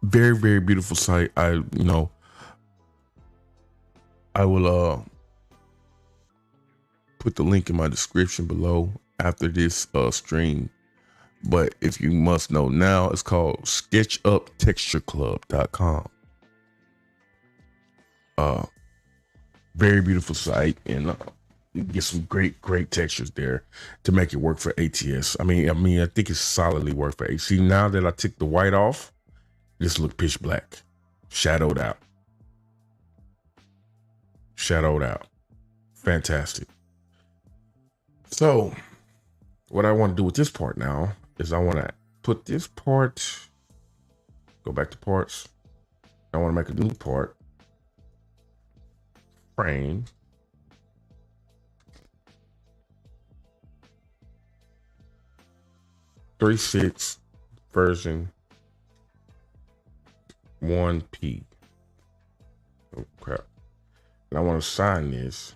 very, very beautiful site. I will put the link in my description below after this stream. But if you must know now, it's called SketchUpTextureClub.com. Very beautiful site, and you get some great textures there to make it work for ATS. I think it's solidly work for ATS. See, now that I took the white off, this look pitch black, shadowed out. shadowed out. Fantastic. So what I want to do with this part now is I want to put this part, go back to parts. I want to make a new part, frame. .3.6 version 1P. Oh crap. And I want to sign this.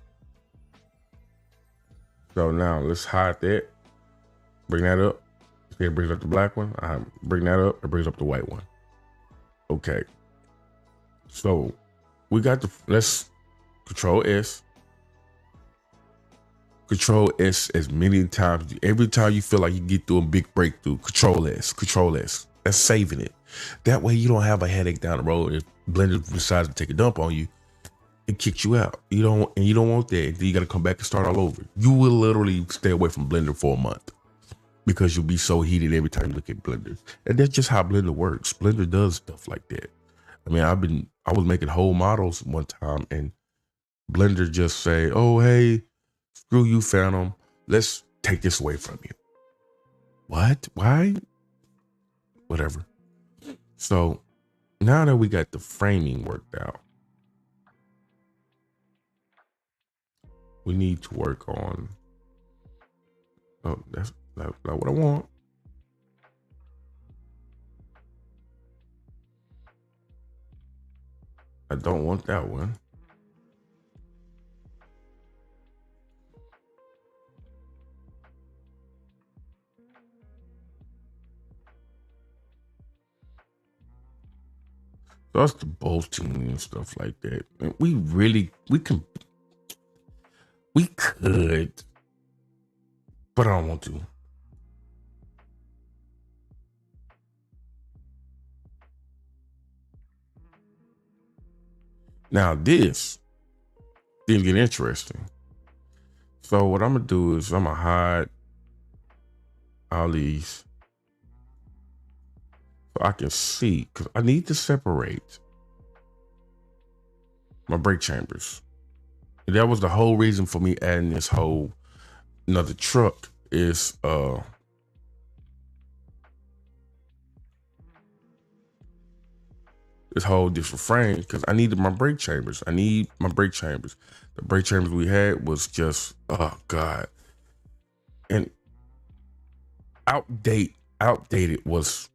So now let's hide that. Bring that up. It brings up the black one. I bring that up. It brings up the white one. Okay. So we got the, let's Control S. Control S as many times. Every time you feel like you get through a big breakthrough, Control S, Control S. That's saving it. That way you don't have a headache down the road. If Blender decides to take a dump on you, it kicks you out. You don't want that. Then you got to come back and start all over. You will literally stay away from Blender for a month because you'll be so heated every time you look at Blender. And that's just how Blender works. Blender does stuff like that. I mean, I was making whole models one time and Blender just say, oh, hey, screw you, Phantom. Let's take this away from you. What? Why? Whatever. So now that we got the framing worked out, we need to work on, oh, that's not what I want. I don't want that one. So that's the bolting and stuff like that. And we could, but I don't want to. Now this didn't get interesting. So what I'm gonna do is I'm gonna hide all these so I can see, because I need to separate my brake chambers. And that was the whole reason for me adding this whole another truck is this whole different frame, because I needed my brake chambers. I need my brake chambers. The brake chambers we had was just, oh God. And outdated was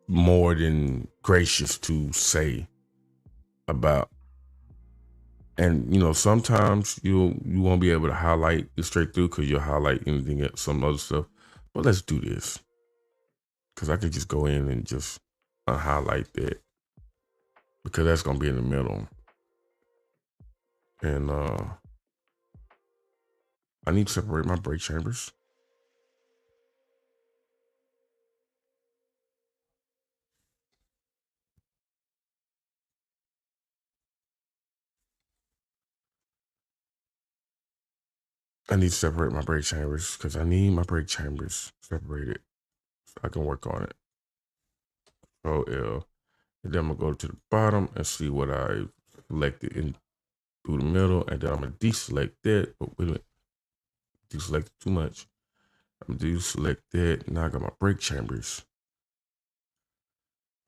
more than gracious to say about. And you know, sometimes you won't be able to highlight it straight through because you'll highlight anything else, some other stuff. But let's do this, because I could just go in and just highlight that, because that's gonna be in the middle. And I need to separate my brake chambers. I need to separate my brake chambers because I need my brake chambers separated so I can work on it. Control L. And then I'm gonna go to the bottom and see what I selected in through the middle, and then I'm gonna deselect that. Oh, wait a minute. Deselected too much. I'm gonna deselect that. Now I got my brake chambers.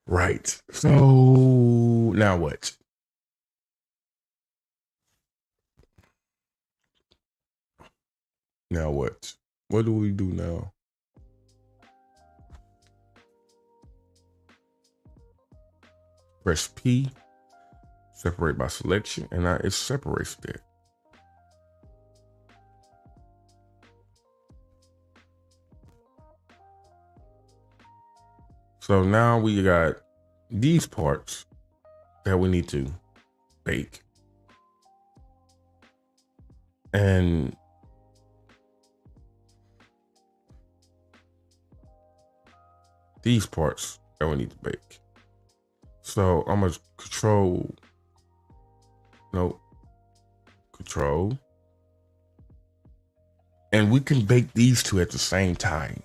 Right. So now what? Now what? What do we do now? Press P, separate by selection, and now it separates that. So now we got these parts that we need to bake. And these parts that we need to bake. So I'm gonna control, and we can bake these two at the same time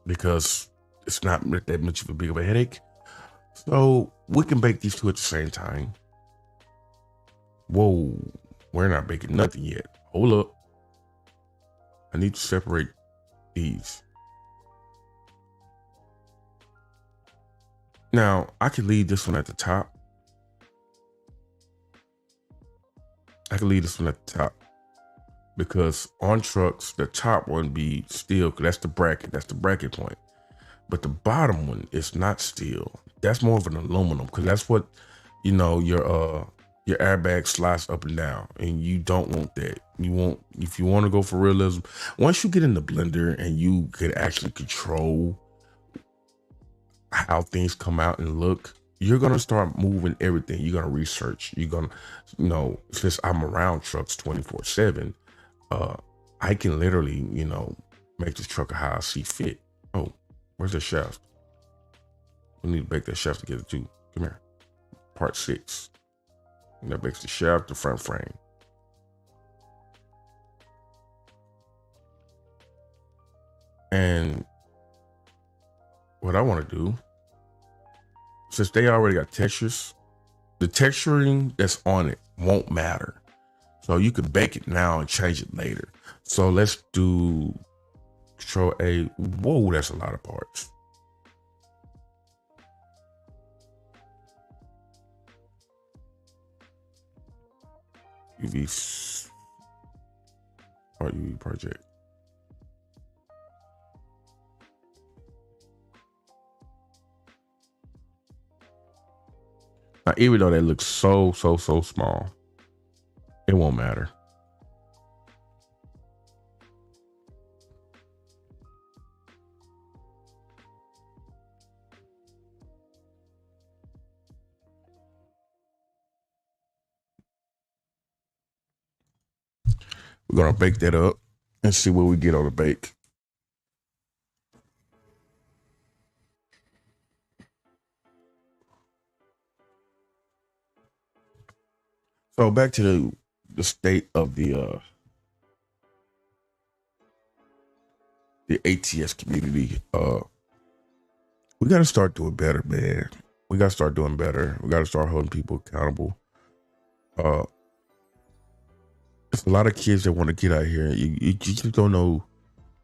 because it's not that much of a big of a headache. So we can bake these two at the same time. Whoa, we're not baking nothing yet. Hold up. I need to separate these. Now, I can leave this one at the top. I can leave this one at the top because on trucks, the top one be steel because that's the bracket point. But the bottom one is not steel. That's more of an aluminum because that's what, your airbag slides up and down, and you don't want that. If you want to go for realism, once you get in the blender and you can actually control how things come out and look, you're gonna start moving everything. You're gonna research. You're gonna, since I'm around trucks 24/7, I can literally, make this truck how I see fit. Oh, where's the shaft? We need to bake that shaft together too. Come here. Part 6. And that makes the shaft, the front frame. And what I want to do, since they already got textures, the texturing that's on it won't matter. So you could bake it now and change it later. So let's do Control A. Whoa, that's a lot of parts. UV part UV project. Now, even though that looks so small, it won't matter. We're gonna bake that up and see what we get on the bake. So back to the state of the ATS community. We got to start doing better, man. We got to start doing better. We got to start holding people accountable. There's a lot of kids that want to get out here. You just don't know.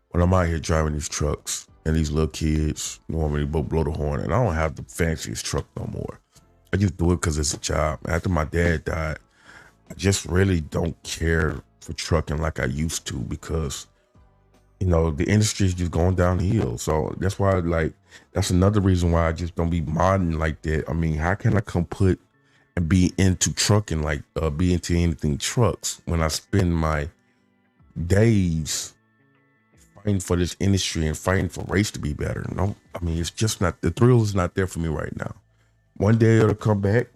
When I'm out here driving these trucks and these little kids want me to blow the horn, and I don't have the fanciest truck no more. I just do it because it's a job. After my dad died, I just really don't care for trucking like I used to because, the industry is just going down the hill. So that's why, that's another reason why I just don't be modding like that. I mean, how can I come put and be into trucking, be into anything trucks when I spend my days fighting for this industry and fighting for race to be better? No, I mean, it's just not, the thrill is not there for me right now. One day it'll come back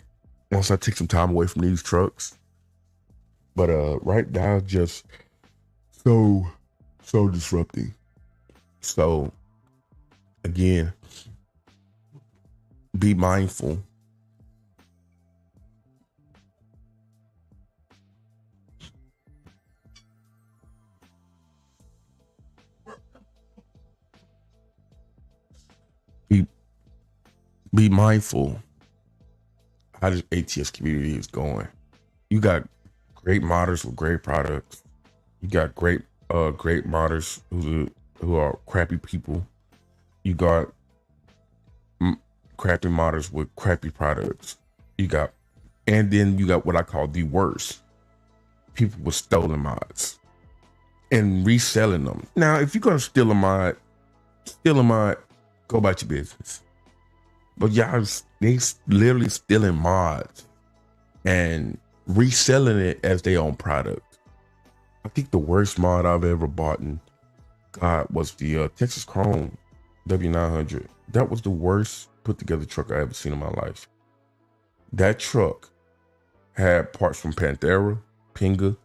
once I take some time away from these trucks. But right now, just so disrupting. So again, be mindful. Be mindful how this ATS community is going. You got great modders with great products. You got great modders who are crappy people. You got crappy modders with crappy products. And then you got what I call the worst people with stolen mods and reselling them. Now, if you're gonna steal a mod, go about your business. But y'all, they literally stealing mods and reselling it as their own product. I think the worst mod I've ever bought was the Texas Chrome W900. That was the worst put together truck I ever seen in my life. That truck had parts from Panthera, Pinga,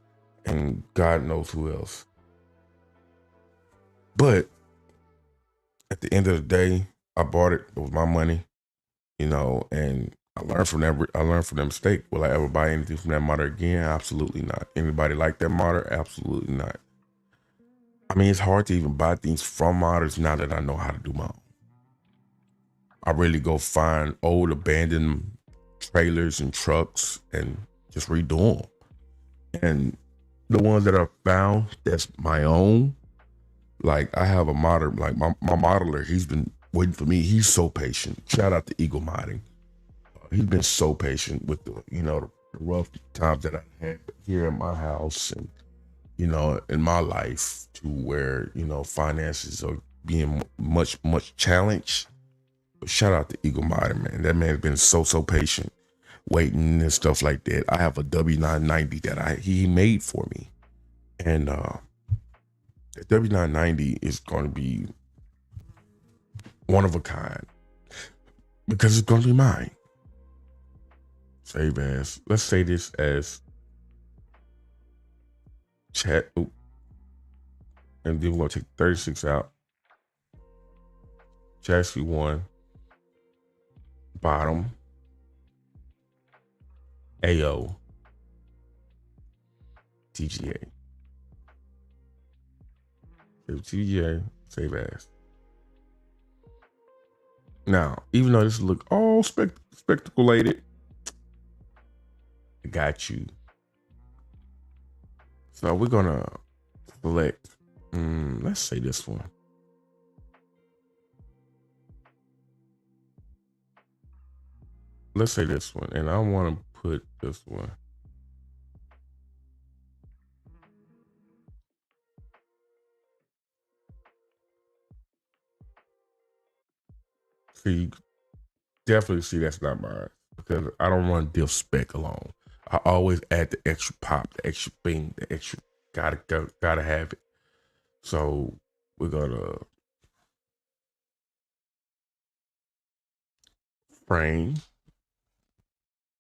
and God knows who else. But at the end of the day, I bought it. It was my money, and I learned from that. I learned from that mistake. Will I ever buy anything from that modder again? Absolutely not. Anybody like that modder? Absolutely not. I mean, it's hard to even buy things from modders now that I know how to do my own. I really go find old abandoned trailers and trucks and just redo them. And the ones that I found that's my own, like I have a modder, like my modeler, he's been waiting for me. He's so patient. Shout out to Eagle Modding. He's been so patient with the rough times that I had here in my house and, in my life, to where, finances are being much challenged. But shout out to Eagle Modding, man. That man's been so patient, waiting and stuff like that. I have a W990 that he made for me. And the W990 is going to be one of a kind because it's going to be mine. Save as, let's say this as chat. And then we're going to take 36 out. Chassis 1. Bottom. AO. TGA. Save TGA. Save as. Now, even though this look all spectaculated, I got you. So we're gonna select, let's say this one. Let's say this one, and I want to put this one. So you definitely see that's not mine because I don't run diff spec alone. I always add the extra pop, the extra thing, the extra gotta have it. So we're gonna frame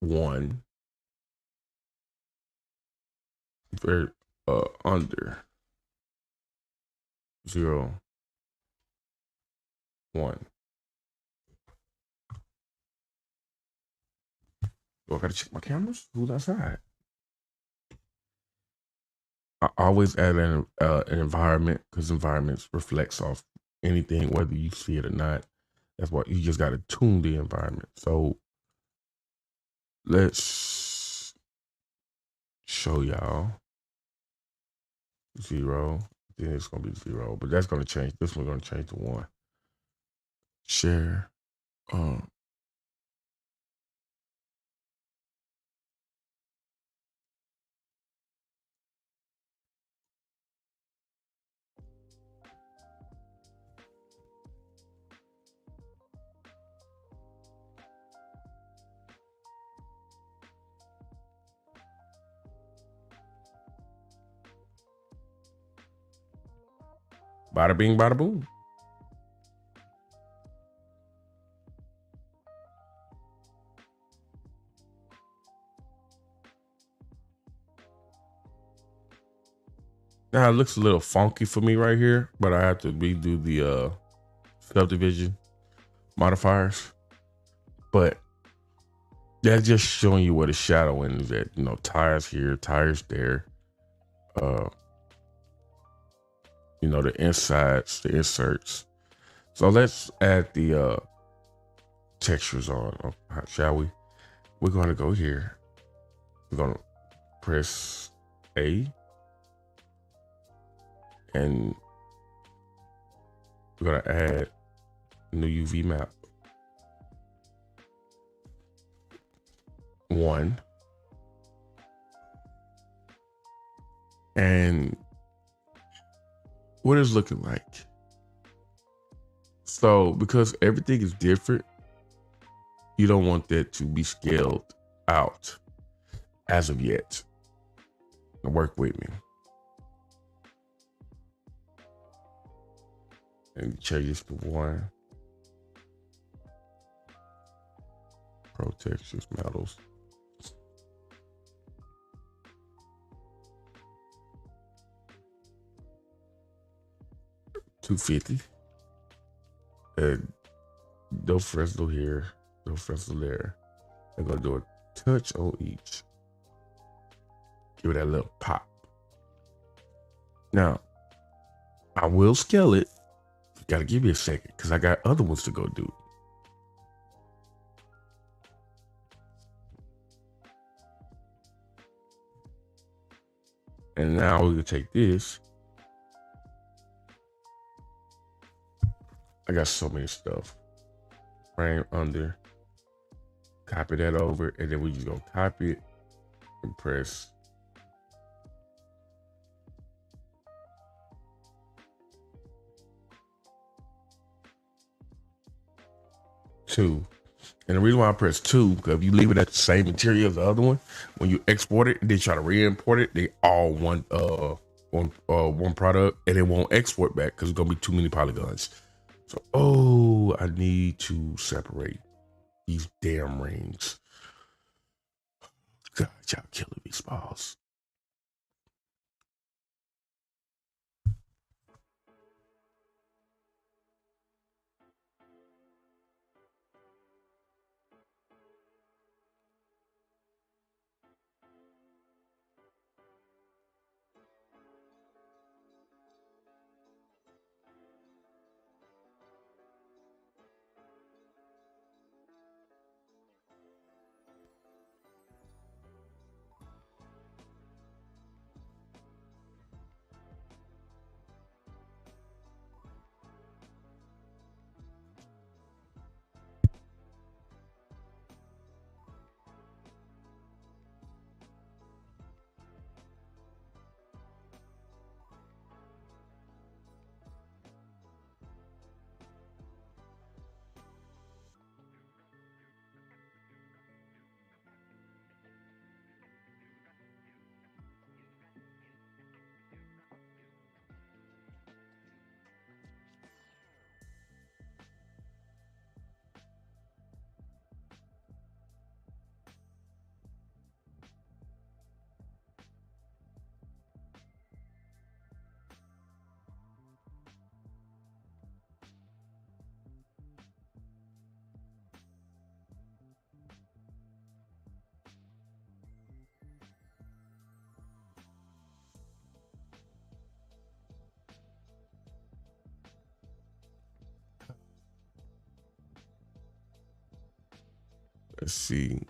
1 very under 0 1. Oh, I gotta check my cameras. Who's outside? I always add an environment because environments reflects off anything, whether you see it or not. That's why you just gotta tune the environment. So let's show y'all 0. Then it's gonna be 0, but that's gonna change. This one's gonna change to 1. Share. Bada bing, bada boom. Now it looks a little funky for me right here, but I have to redo the subdivision modifiers. But that's just showing you where the shadowing is at. Tires here, tires there. The insides, the inserts. So let's add the textures on, shall we? We're gonna go here. We're gonna press A. And we're gonna add new UV map 1. And what it's looking like. So because everything is different, you don't want that to be scaled out as of yet. Work with me. And change this to 1. Pro textures, metals. $250. And no Fresno here, no Fresno there. I'm gonna do a touch on each. Give it that little pop. Now, I will scale it. You gotta give me a second because I got other ones to go do. And now we can take this. I got so many stuff. Frame under. Copy that over. And then we just go copy it and press. Two. And the reason why I press 2, because if you leave it at the same material as the other one, when you export it and then try to re-import it, they all one product, and it won't export back because it's gonna be too many polygons. So, I need to separate these damn rings. God, y'all killing these balls. Let's see.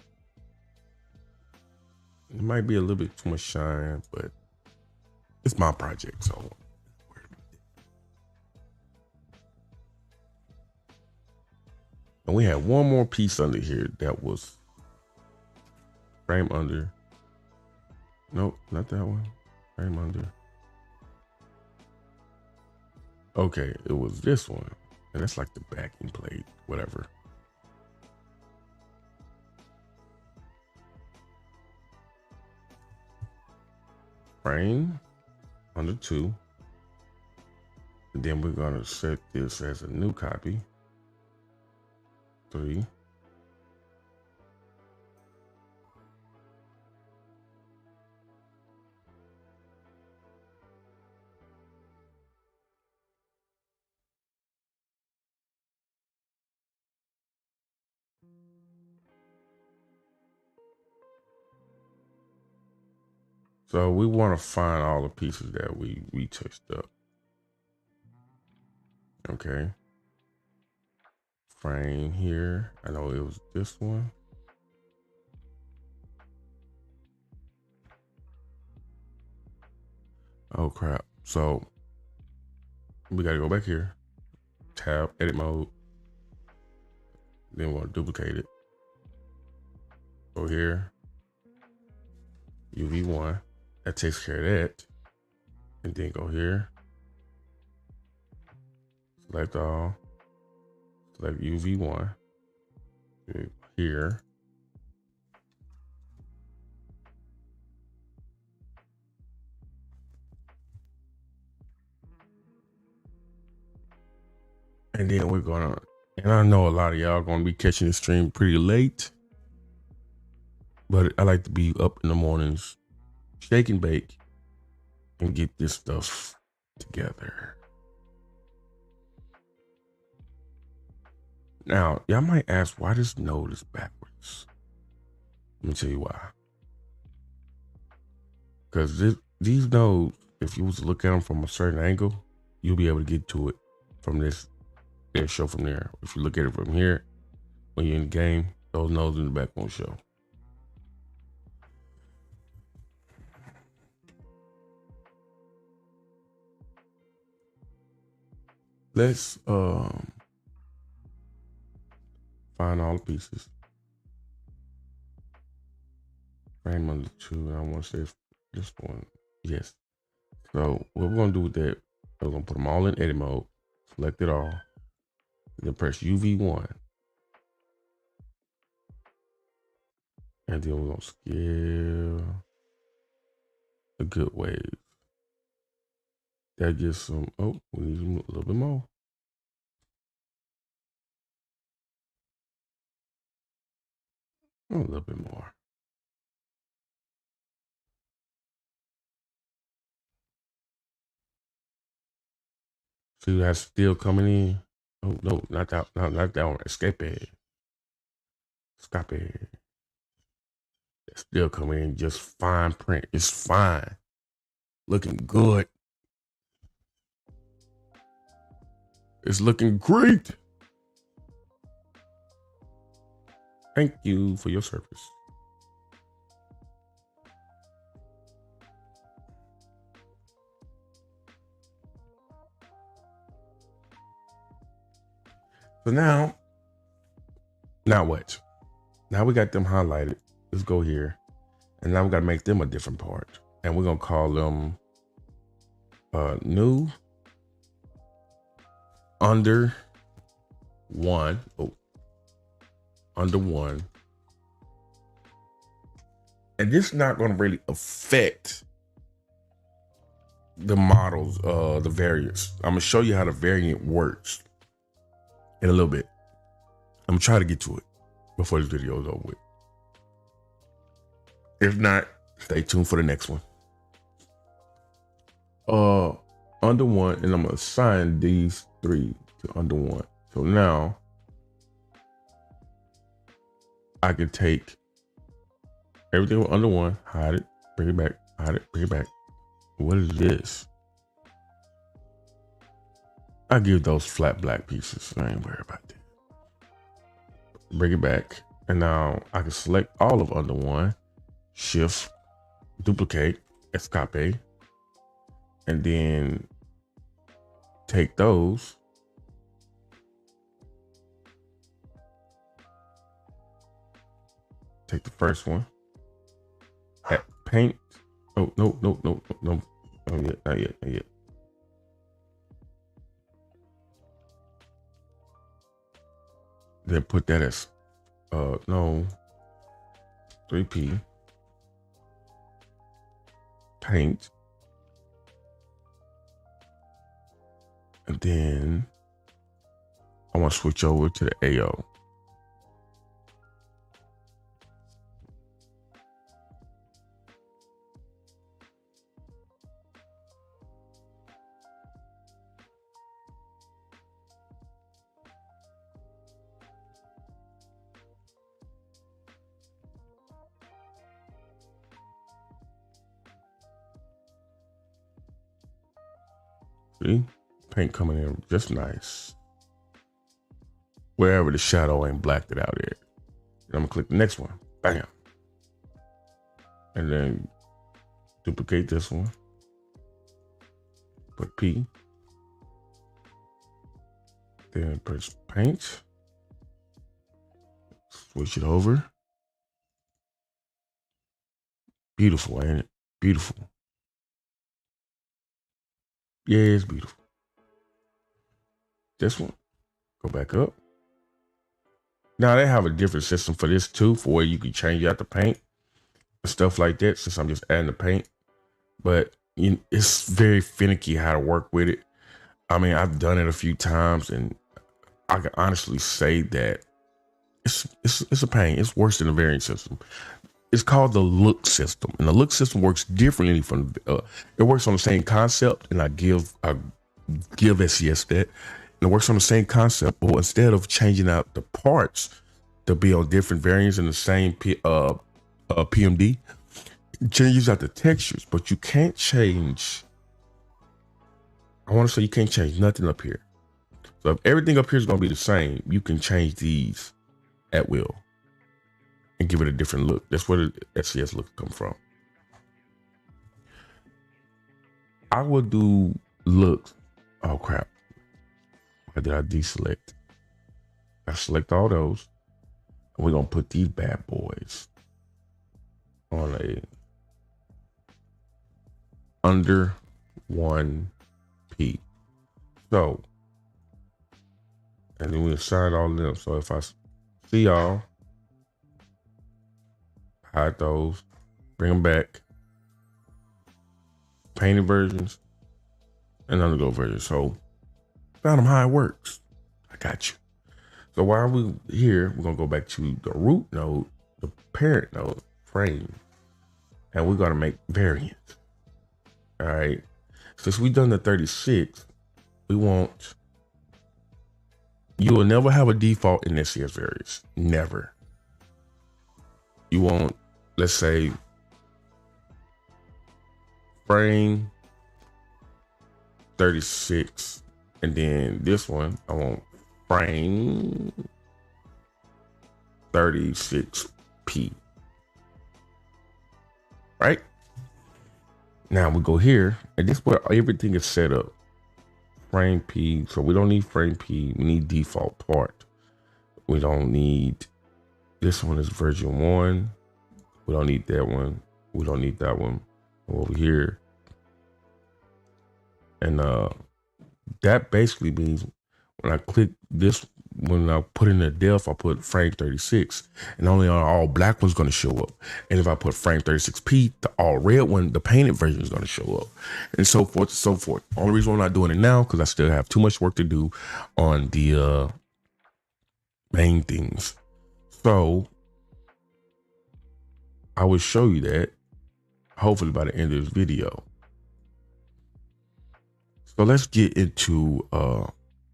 It might be a little bit too much shine, but it's my project, so. And we had one more piece under here that was frame under. Nope, not that one. Frame under. Okay, it was this one. And that's like the backing plate, whatever. Frame under 2. And then we're gonna set this as a new copy. 3. So we want to find all the pieces that we touched up. Okay. Frame here. I know it was this one. Oh crap. So we got to go back here. Tab, edit mode. Then we'll duplicate it. Go here. UV1. That takes care of that. And then go here. Select all. Select UV1. Here. And then we're gonna, and I know a lot of y'all gonna be catching the stream pretty late, but I like to be up in the mornings, shake and bake, and get this stuff together. Now, y'all might ask why this node is backwards. Let me tell you why. Because these nodes, if you was to look at them from a certain angle, you'll be able to get to it from this. They'll show from there. If you look at it from here, when you're in the game, those nodes in the back won't show. let's find all the pieces. Frame under two. I want to say this one. Yes. So what we're gonna do with that, we're gonna put them all in edit mode, select it all, then press UV1. And then we're gonna scale a good wave. That gives some, oh, we need a little bit more. A little bit more. See, that's still coming in. Oh, no, not that, not that one. Escape it. Stop it. It's still coming in just fine print. It's fine. Looking good. It's looking great. Thank you for your service. So now what? Now we got them highlighted. Let's go here. And now we got to make them a different part. And we're going to call them new under one. Oh, under one. And this is not going to really affect the models, the variants. I'm going to show you how the variant works in a little bit. I'm going to try to get to it before this video is over with. If not, stay tuned for the next one. Under one, and I'm going to assign these three to under one. So now I can take everything under one, hide it, bring it back, hide it, bring it back. What is this? I give those flat black pieces. I ain't worried about that. Bring it back. And now I can select all of under one, shift, duplicate, escape, and then take those. Take the first one. At paint. Oh, no. Not yet. Then put that as, 3P. Paint. And then I want to switch over to the AO. See? Paint coming in just nice. Wherever the shadow ain't blacked it out there. And I'm gonna click the next one. Bam. And then duplicate this one. Put P. Then press paint. Switch it over. Beautiful, ain't it? Beautiful. Yeah, it's beautiful. This one, go back up. Now they have a different system for this too, for where you can change out the paint and stuff like that, since I'm just adding the paint. But it's very finicky how to work with it. I mean, I've done it a few times, and I can honestly say that it's a pain. It's worse than the variant system. It's called the look system, and the look system works differently from. It works on the same concept, and I give SCS that. And it works on the same concept, but instead of changing out the parts to be on different variants in the same PMD, changes out the textures, but you can't change. I want to say you can't change nothing up here. So if everything up here is going to be the same, you can change these at will and give it a different look. That's where the SCS look come from. I will do looks. Oh crap. did I deselect? I select all those. And we're gonna put these bad boys on a under 1p. So, and then we assign all of them. So if I see y'all, hide those, bring them back, painted versions, and undergo versions. So found them how it works. I got you. So while we here, we're gonna go back to the root node, the parent node, frame, and we're gonna make variants. All right. Since we done the 36, we want, you will never have a default in SCS variants. Never. You want, let's say, frame 36, and then this one, I want frame 36p. Right? Now we go here, and this is where everything is set up. Frame P, so we don't need frame P, we need default part. We don't need, this one is version 1. We don't need that one. We don't need that one. Over here. And that basically means when I click this, when I put in the def, I put frame 36, and only all black one's going to show up. And if I put frame 36p, the all red one, the painted version is going to show up, and so forth and so forth. Only reason I'm not doing it now because I still have too much work to do on the main things. So I will show you that hopefully by the end of this video. So let's get into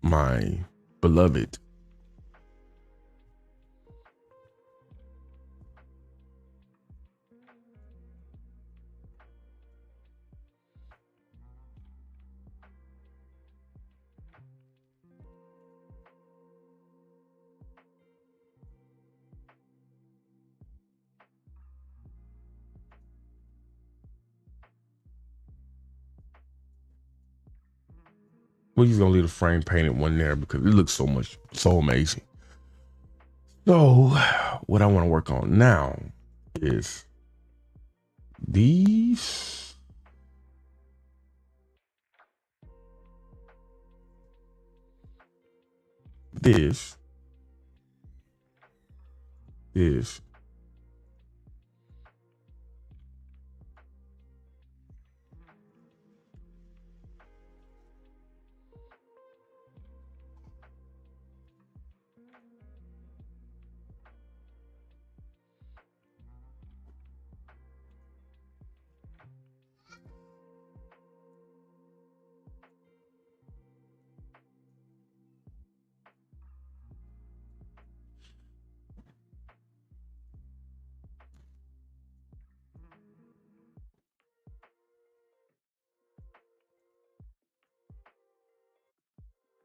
my beloved we're just gonna leave the frame painted one there because it looks so amazing. So what I want to work on now is these. This.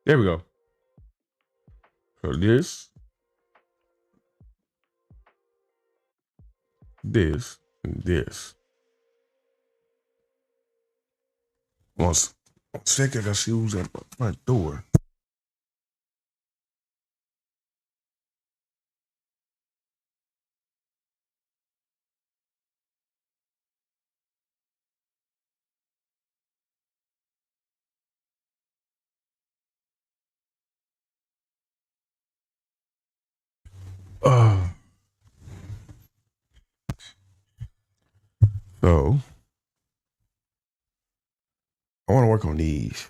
There we go. So this, and this. One second, I see who's at my door. So I want to work on these.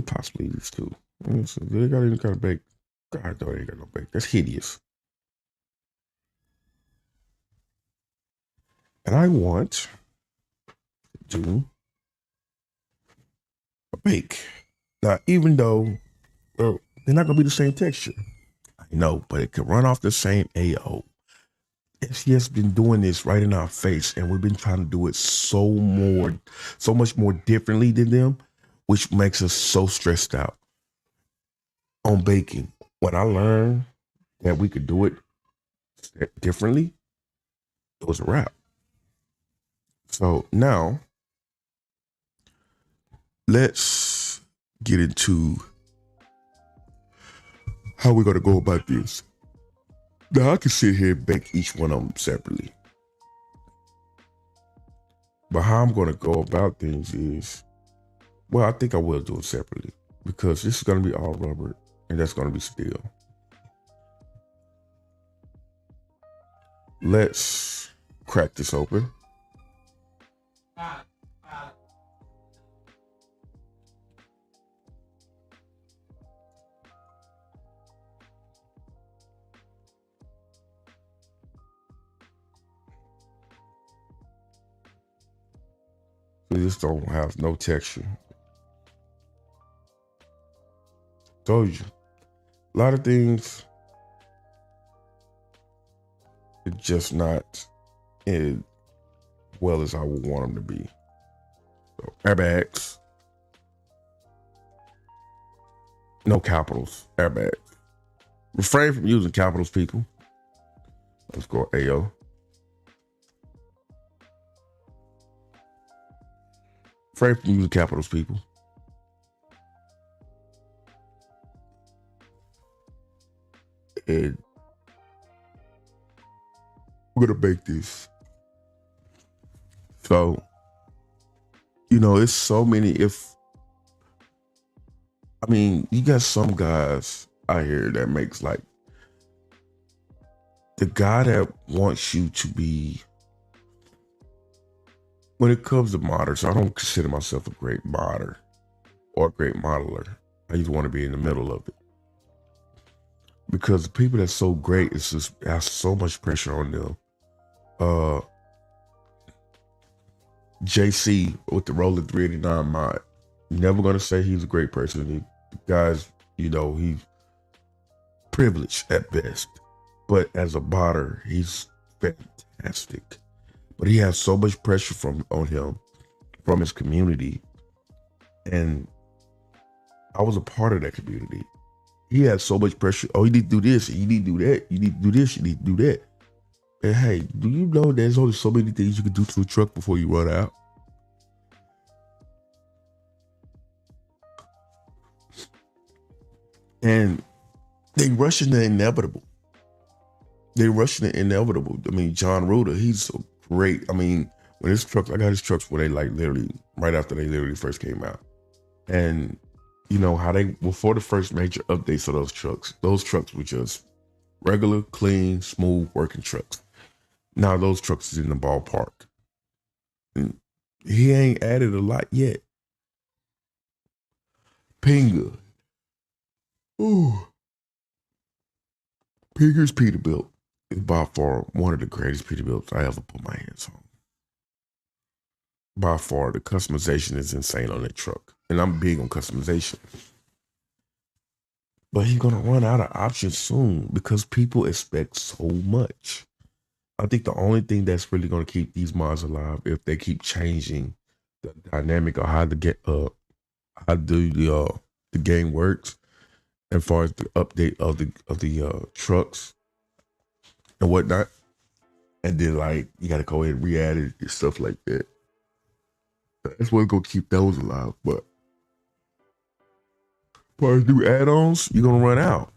Possibly these two. So they got any kind of bake. God, though, they ain't got no bake. That's hideous. And I want to do a bake. Now, even though they're not gonna be the same texture, I know, but it could run off the same AO. SCS been doing this right in our face, and we've been trying to do it so much more differently than them, which makes us so stressed out on baking. When I learned that we could do it differently, it was a wrap. So now let's get into how we're going to go about this. Now, I can sit here and bake each one of them separately. But how I'm going to go about things is, well, I think I will do it separately because this is going to be all rubber and that's going to be steel. Let's crack this open. This don't have no texture. Told you. A lot of things are just not as well as I would want them to be. So, airbags. No capitals. Airbags. Refrain from using capitals, people. Let's go AO. Refrain from using capitals, people. And we're gonna bake this. So, it's so many. You got some guys out here that makes like the guy that wants you to be. When it comes to modders, I don't consider myself a great modder or a great modeler. I just want to be in the middle of it. Because the people that's so great, it's just has so much pressure on them. JC with the Roller 389 mod. Never gonna say he's a great person. The guy's, he's privileged at best. But as a modder, he's fantastic. But he has so much pressure on him from his community. And I was a part of that community. He had so much pressure. Oh, you need to do this, you need to do that, you need to do this, you need to do that. And hey, do you know there's only so many things you can do to a truck before you run out? And they rushing the inevitable. John Ruder, he's so great. When his trucks, I got his trucks where they like literally right after they literally first came out. And how before the first major updates of those trucks were just regular, clean, smooth working trucks. Now those trucks is in the ballpark. And he ain't added a lot yet. Pinga. Ooh. Pinga's Peterbilt is by far one of the greatest Peterbilts I ever put my hands on. By far, the customization is insane on that truck. And I'm big on customization. But he's going to run out of options soon because people expect so much. I think the only thing that's really going to keep these mods alive if they keep changing the dynamic of how the game works, as far as the update of the trucks and whatnot, and then you got to go ahead and re-add it and stuff like that. That's what's gonna keep those alive. But as far as new add-ons, you're gonna run out.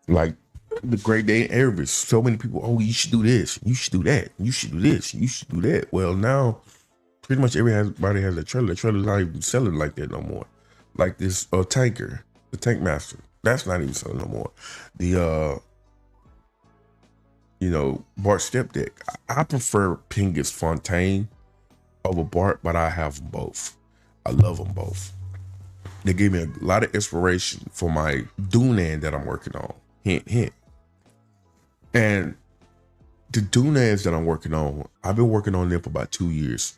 Like the Great Day in Erebus, so many people. Oh, you should do this. You should do that. You should do this. You should do that. Well, now pretty much everybody has a trailer. The trailer's not even selling like that no more. Like this tanker, the Tank Master. That's not even selling no more. The Bart Step Deck. I prefer Pingus Fontaine over Bart, but I have them both. I love them both. They gave me a lot of inspiration for my Dunan that I'm working on. Hint, hint. And the Dunans that I'm working on, I've been working on them for about 2 years.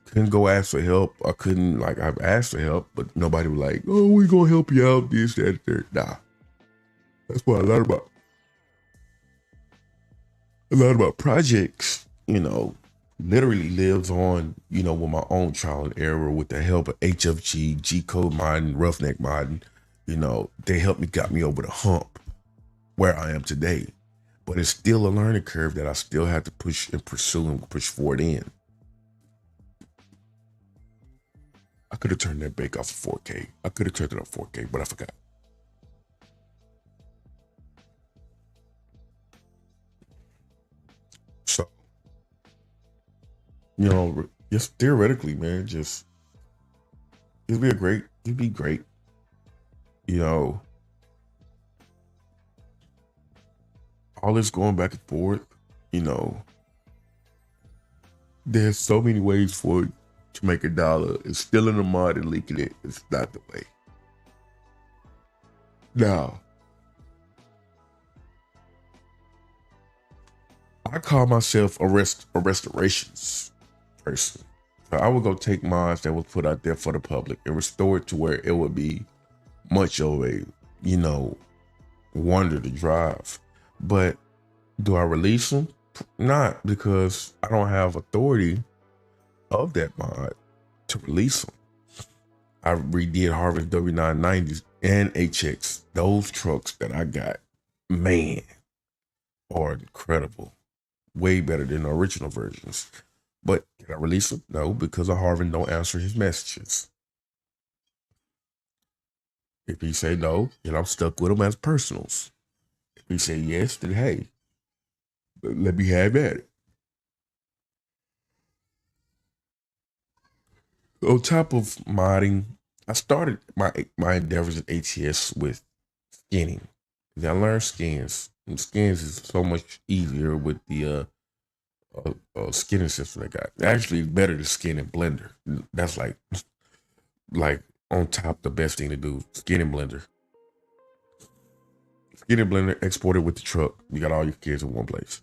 Couldn't go ask for help. I couldn't, I've asked for help, but nobody was like, oh, we're going to help you out, this, that, third. Nah. That's what I learned about. A lot about projects, literally lives on, with my own trial and error with the help of HFG, G-Code Moddin, Roughneck Moddin. They got me over the hump where I am today. But it's still a learning curve that I still have to push and pursue and push forward in. I could have turned that bake off of 4K. I could have turned it off 4K, but I forgot. So, just theoretically, man, just it'd be great. You know, all this going back and forth, you know, there's so many ways for it to make $1. It's still in the mod and leaking it. It's not the way. Now, I call myself a restorations person. So I would go take mods that was put out there for the public and restore it to where it would be much of a, wonder to drive. But do I release them? Not, because I don't have authority of that mod to release them. I redid Harvest W990s and HX. Those trucks that I got, man, are incredible. Way better than the original versions. But can I release them? No, because Harvin don't answer his messages. If he say no, then I'm stuck with him as personals. If he say yes, then hey, let me have at it. On top of modding, I started my endeavors at ATS with skinning. Then I learned skins. And skins is so much easier with the skinning system they got. Actually, it's better to skin in Blender. That's like on top the best thing to do. Skin in Blender. Skin in Blender, export it with the truck. You got all your kids in one place.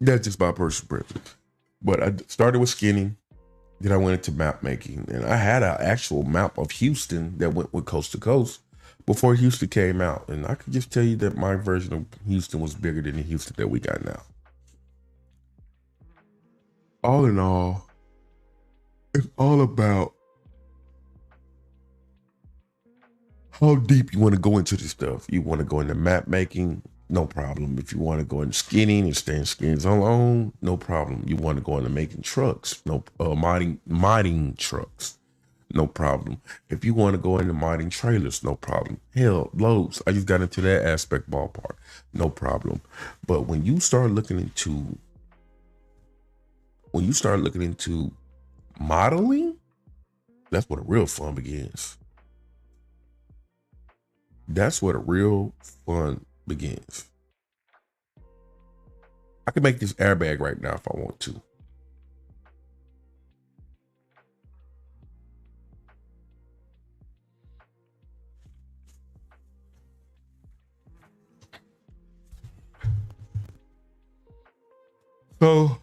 That's just my personal preference. But I started with skinning. Then I went into map making, and I had an actual map of Houston that went with coast to coast before Houston came out. And I could just tell you that my version of Houston was bigger than the Houston that we got now. All in all, it's all about how deep you want to go into this stuff. You want to go into map making, no problem. If you want to go into skinning and staying skins alone, no problem. You want to go into making trucks, no modding trucks, no problem. If you want to go into modding trailers, no problem. Hell, loads. I just got into that aspect ballpark, no problem. But when you start looking into modeling, that's where the real fun begins. That's where the real fun begins. I can make this airbag right now if I want to. So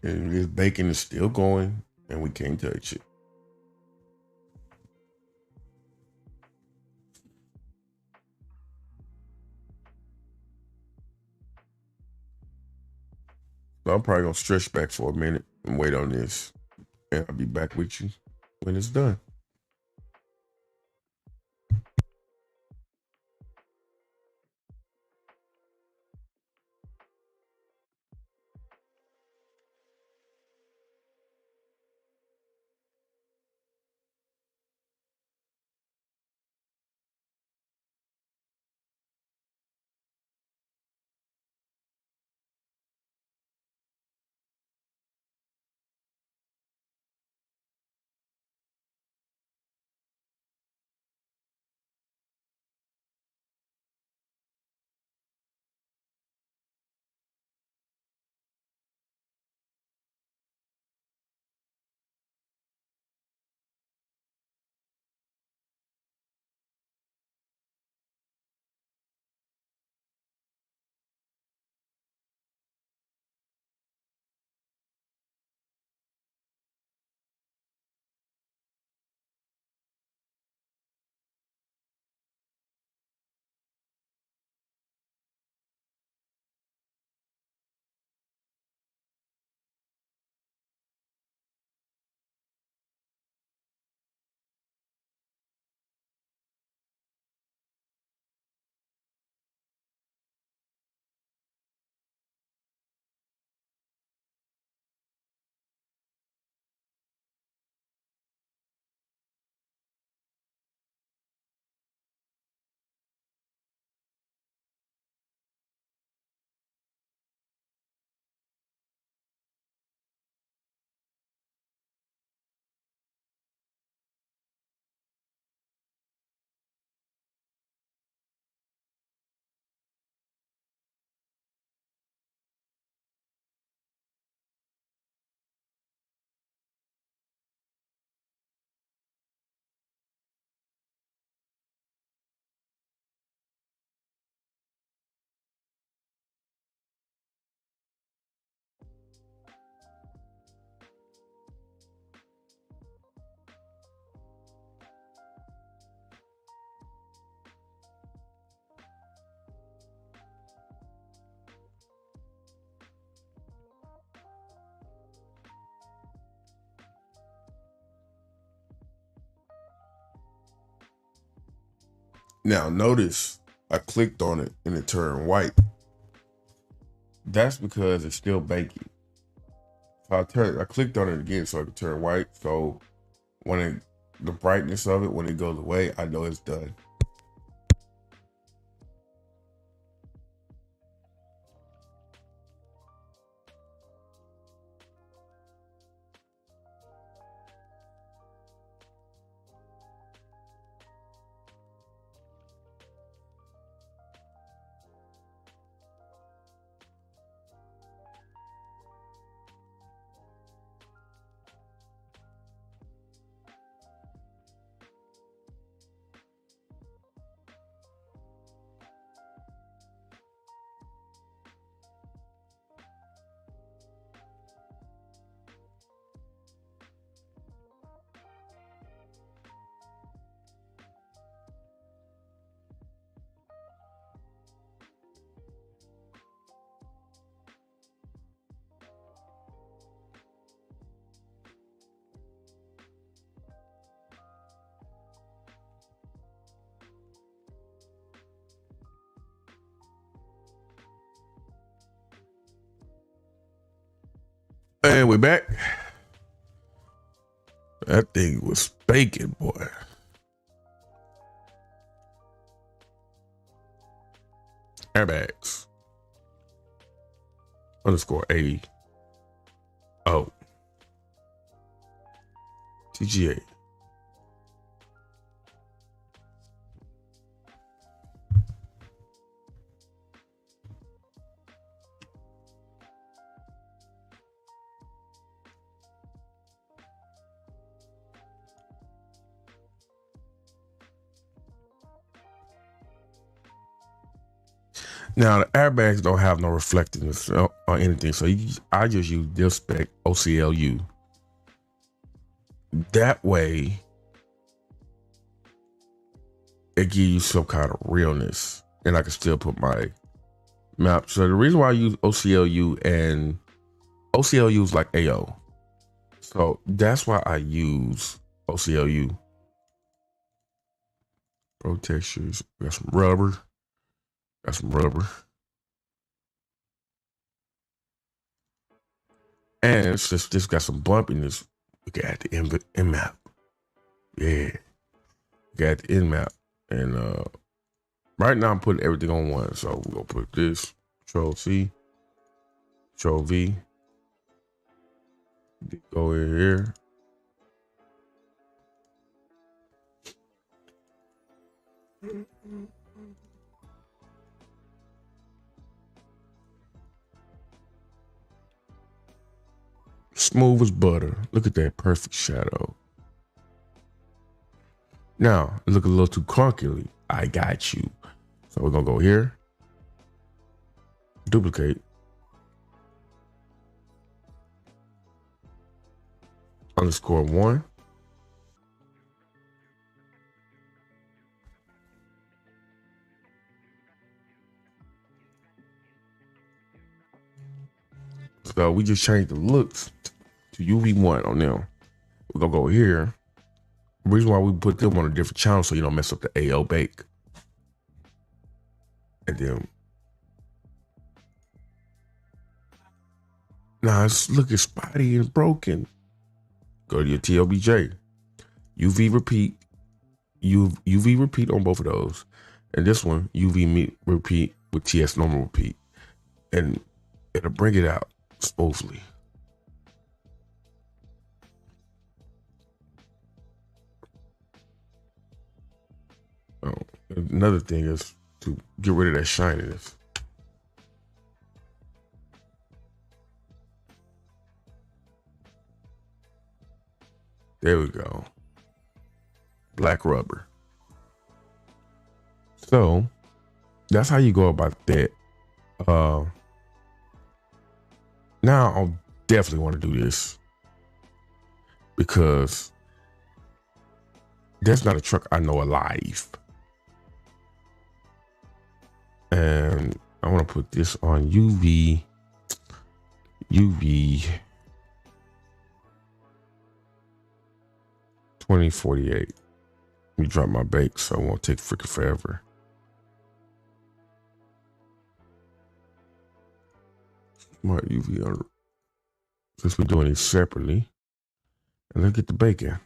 and this bacon is still going and we can't touch it. So I'm probably gonna stretch back for a minute and wait on this. And I'll be back with you when it's done. Now notice I clicked on it and it turned white. That's because it's still baking. So I clicked on it again so it could turn white. So the brightness of it, when it goes away, I know it's done. And we're back. That thing was baking, boy. Airbags. Underscore A. O. TGA. Now the airbags don't have no reflectiveness or anything, so I just use this spec OCLU. That way, it gives you some kind of realness, and I can still put my map. So the reason why I use OCLU, and OCLU is like AO, so that's why I use OCLU. Pro textures, got some rubber. Got some rubber. And it's just got some bumpiness. We got the end map. Yeah. Got the end map. And right now I'm putting everything on one. So we're gonna put this, Control C, Control V. Go in here. Smooth as butter. Look at that perfect shadow. Now, it look a little too clunkily. I got you. So we're gonna go here. Duplicate. _1. So we just changed the looks to UV1 on them. We're gonna go here. The reason why we put them on a different channel so you don't mess up the AO bake. And then now it's looking spotty and broken. Go to your TLBJ. UV repeat. UV repeat on both of those. And this one, UV repeat with TS normal repeat. And it'll bring it out smoothly. Oh, another thing is to get rid of that shininess. There we go. Black rubber. So that's how you go about that. Now I'll definitely want to do this because that's not a truck I know alive. And I want to put this on UV 2048. Let me drop my bake so it won't take freaking forever. Smart UV on. Since we're doing these separately, and let's get the bacon.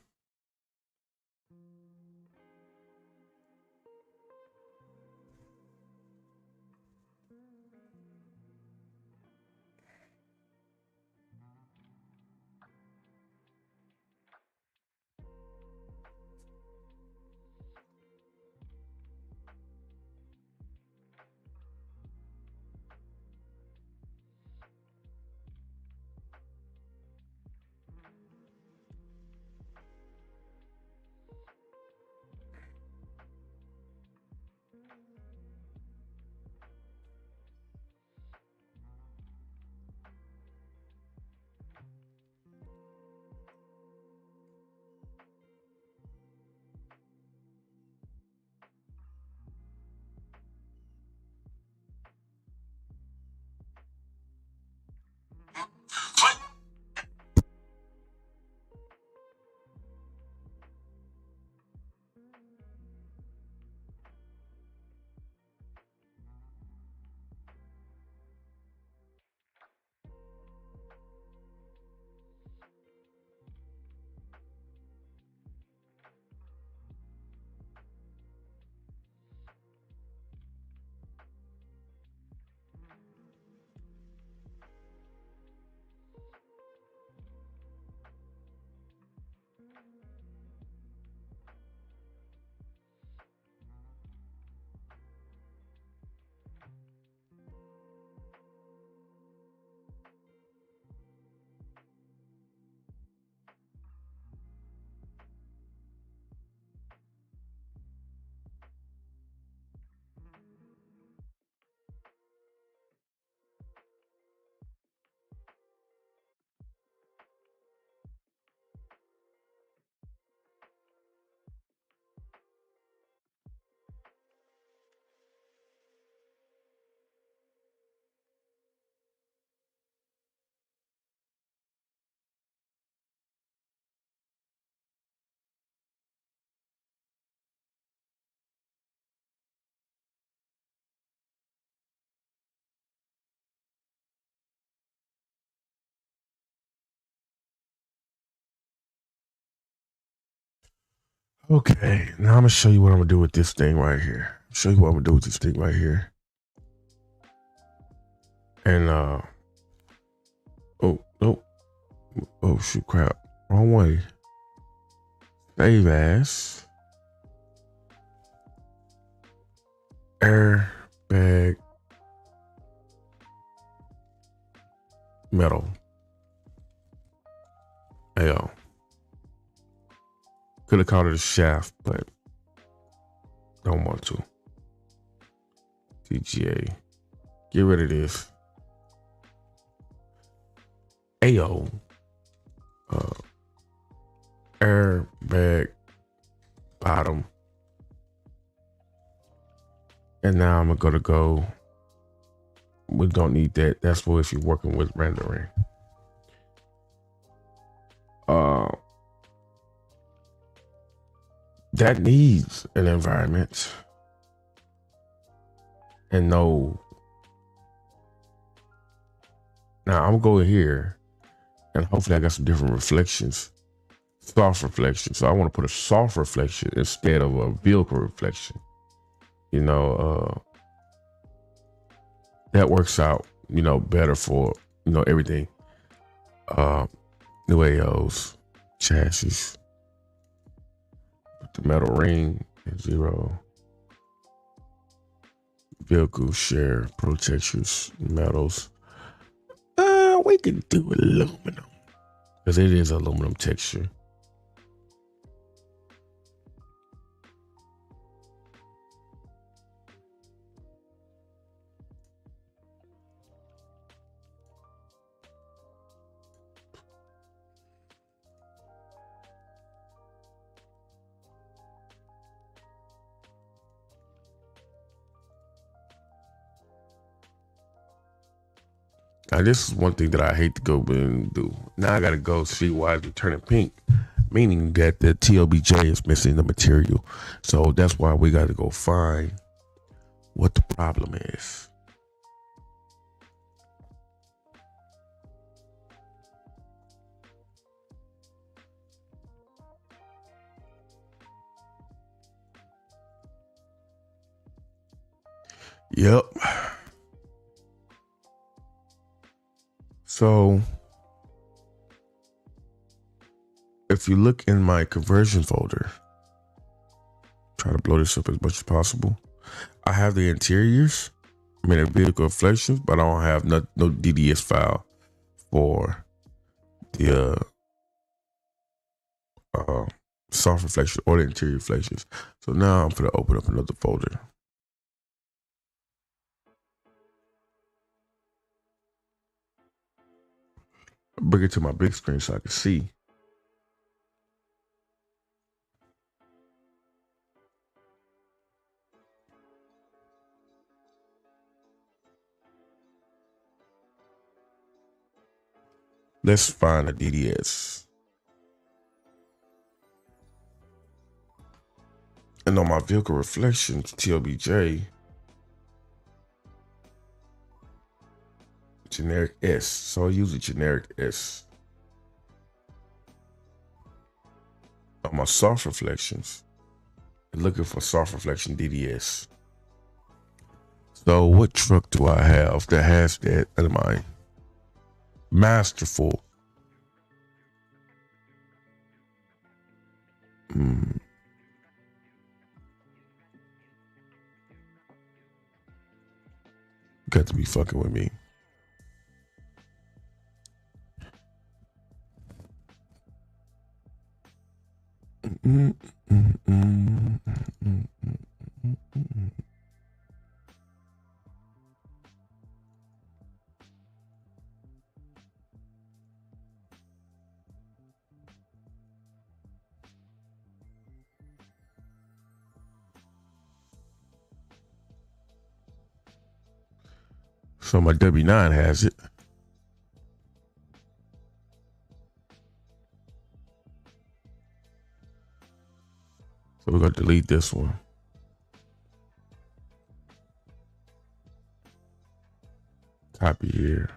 Okay, now I'm gonna show you what I'm gonna do with this thing right here. Show you what I'm gonna do with this thing right here. And oh shoot, crap, wrong way. Save as airbag metal. Ayo. Could have called it a shaft, but don't want to. TGA. Get rid of this. Ayo. Airbag bottom. And now I'm gonna go. We don't need that. That's for if you're working with rendering. That needs an environment and no. Now I'm gonna go in here and hopefully I got some different reflections, soft reflection. So I want to put a soft reflection instead of a vehicle reflection. You know, that works out, you know, better for, you know, everything. New AOs, chassis. The metal ring is 0. Vehicle share, pro textures, metals. We can do aluminum because it is aluminum texture. Now, this is one thing that I hate to go and do. Now I got to go see why it's turning pink. meaning that the TLBJ is missing the material. So that's why we got to go find what the problem is. Yep. So if you look in my conversion folder, try to blow this up as much as possible. I have the interiors, I mean the vehicle reflections, but I don't have no DDS file for the soft reflection or the interior reflections. So now I'm gonna open up another folder. Bring it to my big screen so I can see. Let's find a DDS. And on my vehicle reflections, TLBJ, generic S. So I use a generic S. On my soft reflections, I'm looking for soft reflection DDS. So what truck do I have that has that in my masterful? Got to be fucking with me. So my W9 has it. So we're gonna delete this one. Copy here.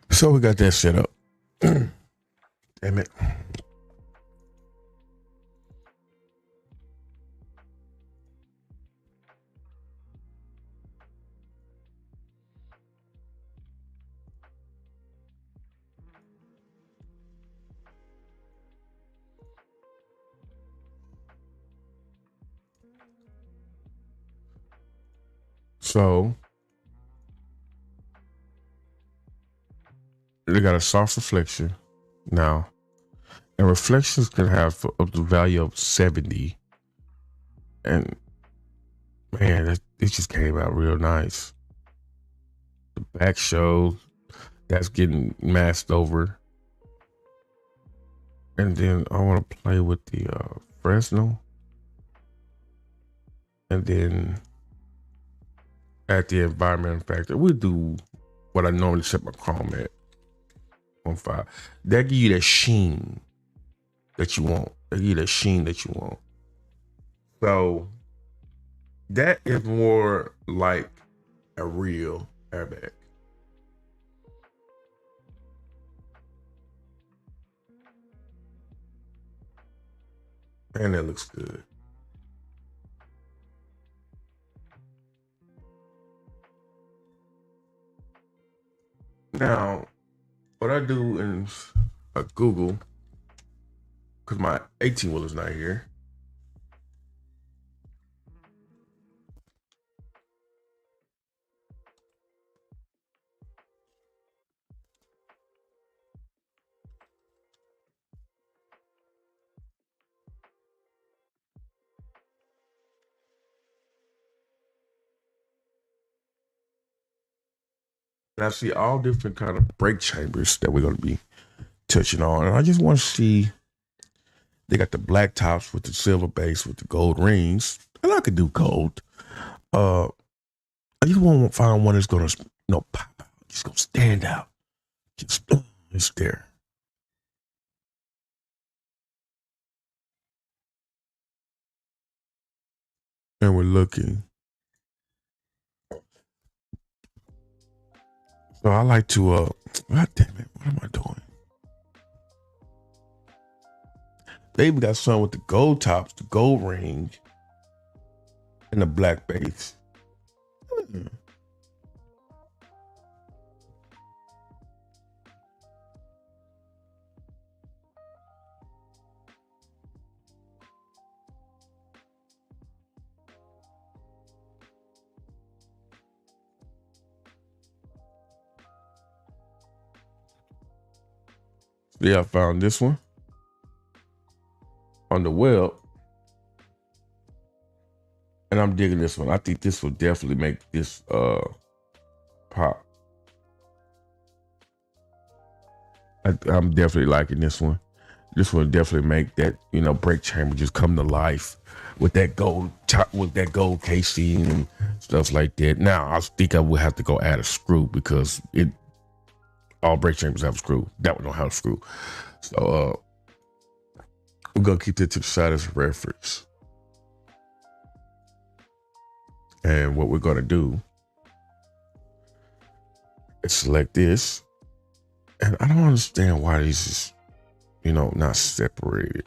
So we got that set up. Damn it. So they got a soft reflection now, and reflections can have up to value of 70. And man, it just came out real nice. The back show that's getting masked over, and then I want to play with the Fresnel, and then at the environmental factor, we do what I normally set my chrome at 1.5. That give you that sheen that you want. That give you that sheen that you want. So that is more like a real airbag. And that looks good. Now, what I do is Google, because my 18 wheeler's not here. And I see all different kind of brake chambers that we're going to be touching on. And I just want to see, they got the black tops with the silver base with the gold rings. And I could do gold. I just want to find one that's going to, pop out. Just going to stand out. It's there. And we're looking. So I like to, God damn it, what am I doing? They even got some with the gold tops, the gold ring, and the black base. Yeah, I found this one on the web, and I'm digging this one. I think this will definitely make this pop. I'm definitely liking this one. This will definitely make that brake chamber just come to life with that gold top, with that gold casing and stuff like that. Now I think I will have to go add a screw because all brake chambers have a screw. That one don't have a screw. So we're gonna keep that to the side as a reference. And what we're gonna do is select this. And I don't understand why these is, not separated.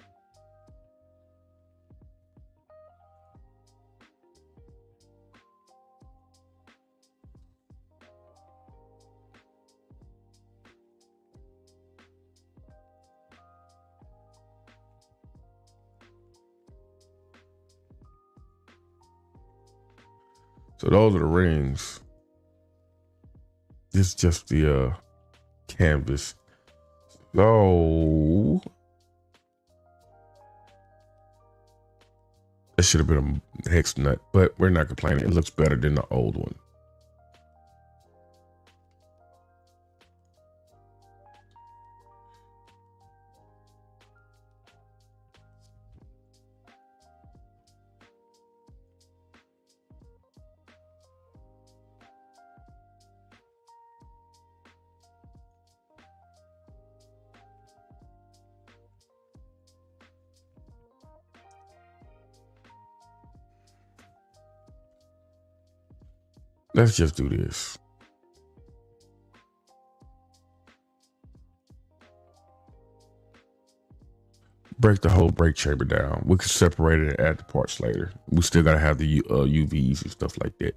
So those are the rings. This is just the canvas. So that should have been a hex nut, but we're not complaining. It looks better than the old one. Let's just do this. Break the whole brake chamber down. We can separate it and add the parts later. We still gotta have the UVs and stuff like that.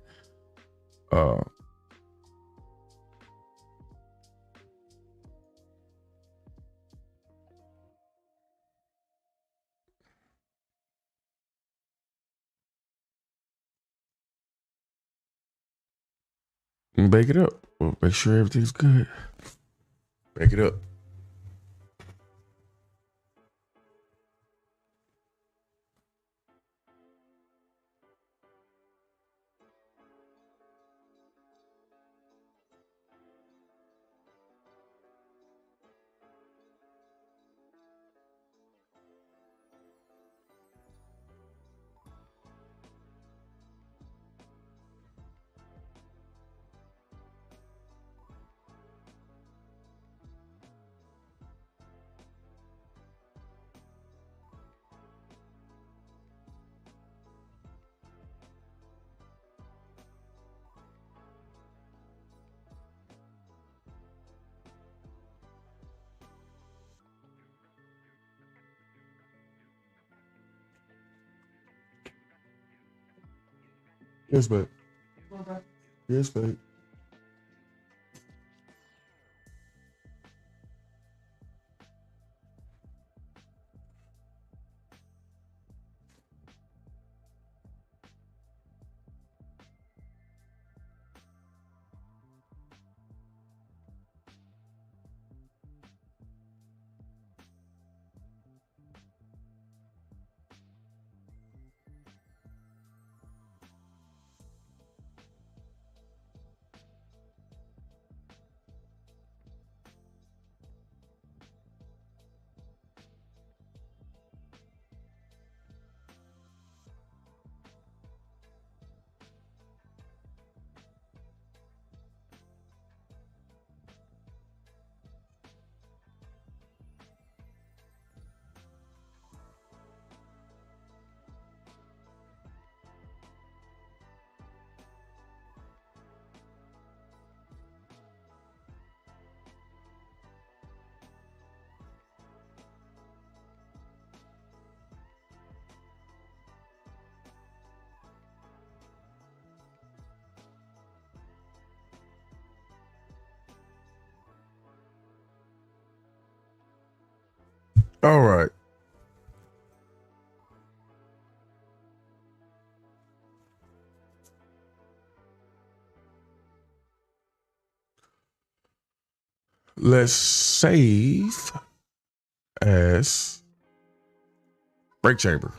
And bake it up. We'll make sure everything's good. Bake it up. Yes, babe. Yes, babe. All right. Let's save as brake chamber.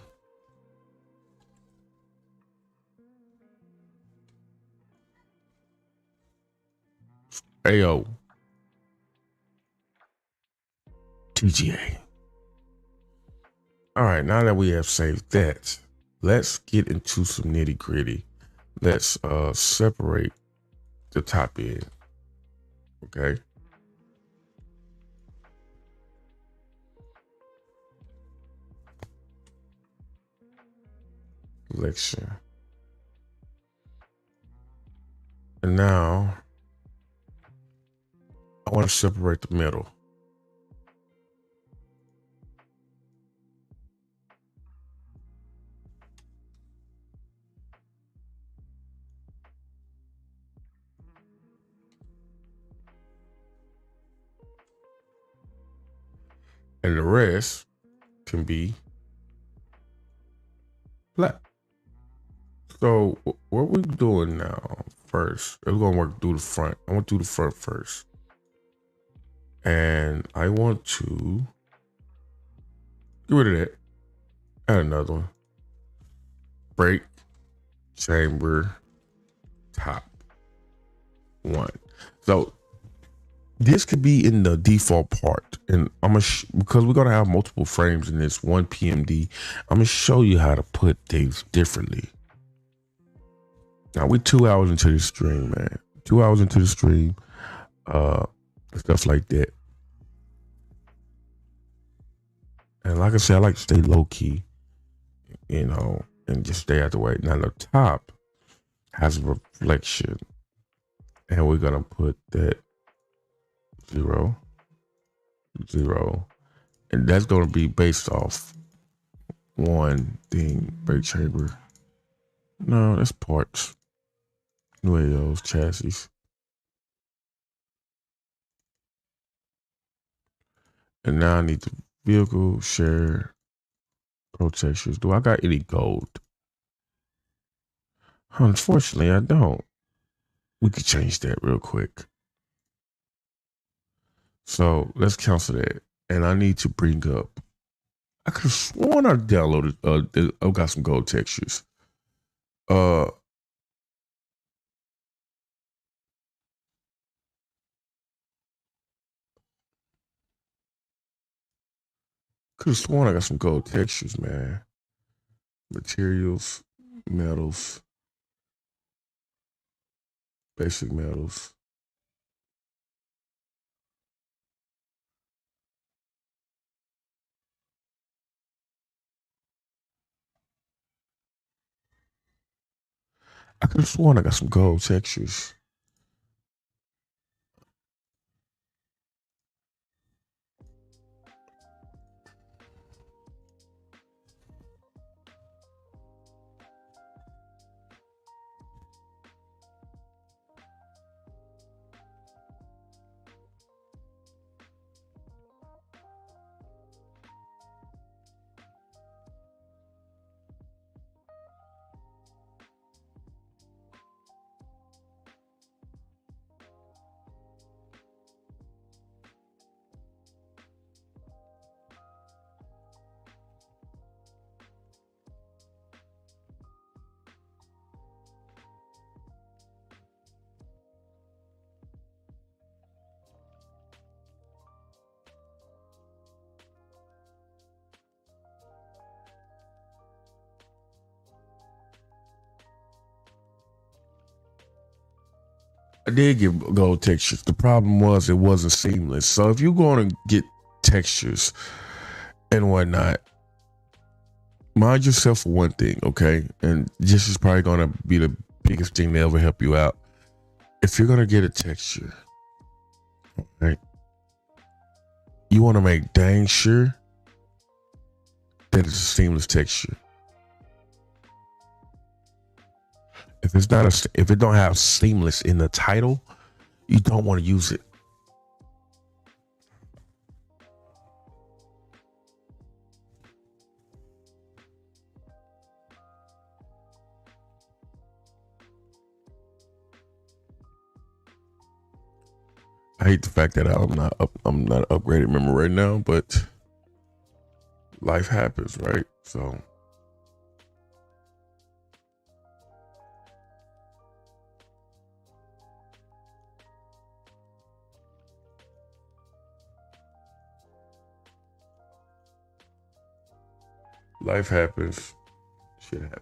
AO. TGA. All right, now that we have saved that, let's get into some nitty gritty. Let's separate the top end. Okay. Selection. And now I want to separate the middle. And the rest can be flat. So what we're doing now first, we're gonna work through the front. I want to do the front first. And I want to get rid of that. Add another one. Brake, chamber, top, one. So this could be in the default part. And I'm gonna, because we're gonna have multiple frames in this one PMD, I'm gonna show you how to put things differently. Now we're 2 hours into the stream, man. 2 hours into the stream, stuff like that. And like I said, I like to stay low key, you know, and just stay out the way. Now the top has a reflection, and we're gonna put that 0, 0, and that's gonna be based off one thing, brake chamber. No, that's parts. Nuevos chassis. And now I need the vehicle share pro textures. Do I got any gold? Unfortunately, I don't. We could change that real quick. So let's cancel that. And I need to bring up. I could have sworn I downloaded. I've got some gold textures. Could have sworn I got some gold textures, man. Materials, metals, basic metals. I could have sworn I got some gold textures. I did get gold textures. The problem was it wasn't seamless. So if you're going to get textures and whatnot, mind yourself for one thing, okay? And this is probably going to be the biggest thing to ever help you out. If you're going to get a texture, right, you want to make dang sure that it's a seamless texture. If it's not if it don't have seamless in the title, you don't want to use it. I hate the fact that I'm not upgraded member right now, but life happens, right? So life happens, shit happens.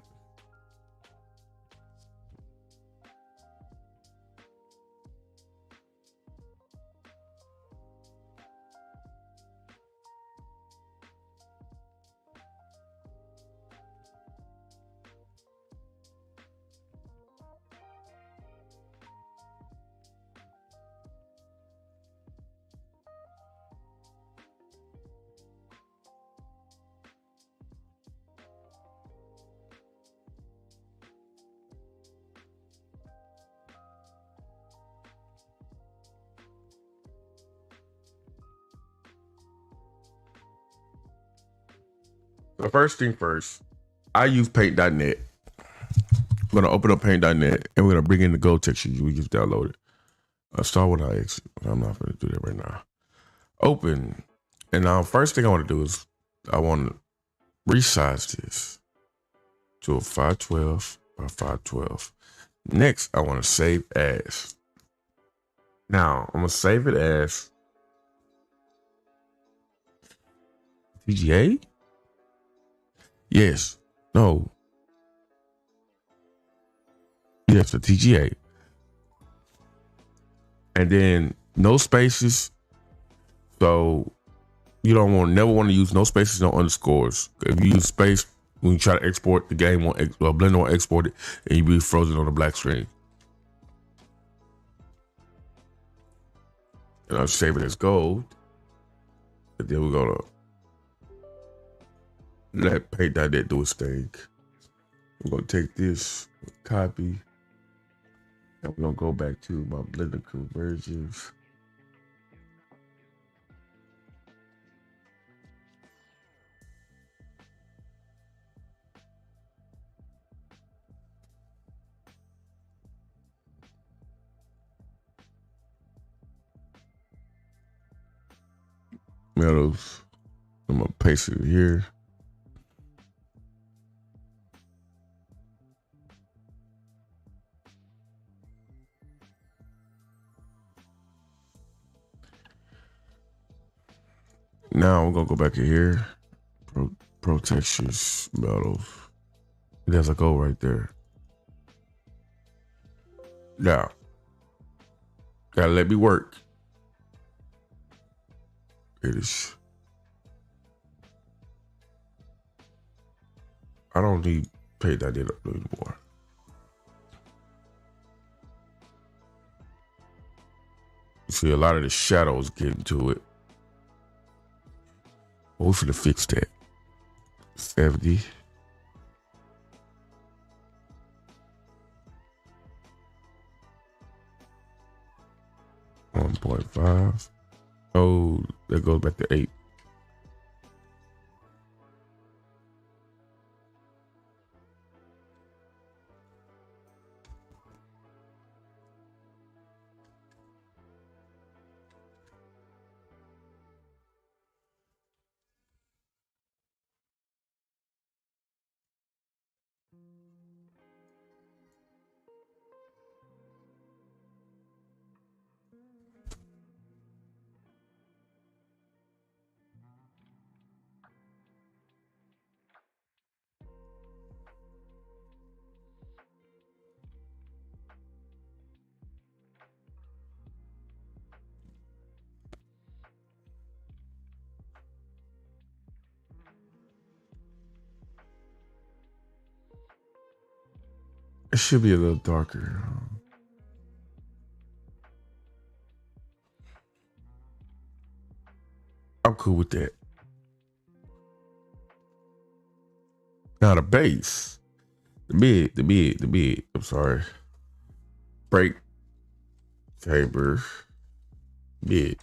The first thing first, I use paint.net. I'm gonna open up paint.net and we're gonna bring in the gold textures we just downloaded. Start with I exit. I'm not gonna do that right now. Open. And now first thing I want to do is I want to resize this to a 512 by 512. Next, I want to save as. Now, I'm going to save it as TGA? Yes. No. Yes, the TGA. And then no spaces. So you don't never want to use no spaces, no underscores. If you use space, when you try to export, the game won't, Blender won't export it, and you'll be frozen on the black screen. And I'll save it as gold. And then we're gonna let paint.net do its thing. We're gonna take this, copy, and we're gonna go back to my Blender conversions. Metals. I'm gonna paste it here. Now we're gonna go back in here. Pro textures, metals. There's a goal right there. Now, gotta let me work. It is. I don't need paint.net anymore. You see a lot of the shadows getting to it. We're finna fix that. 70. $1.5. Oh, that goes back to 8. It should be a little darker. I'm cool with that. Now the bass, the mid. I'm sorry. Break, chamber, mid.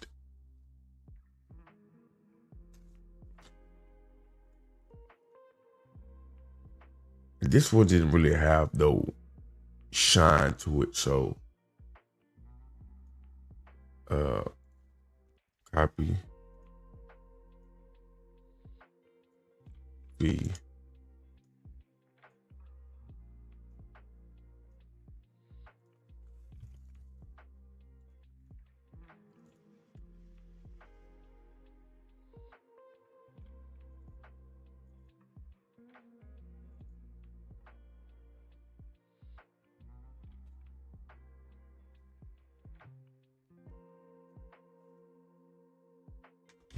This one didn't really have no shine to it, so Uh, copy V.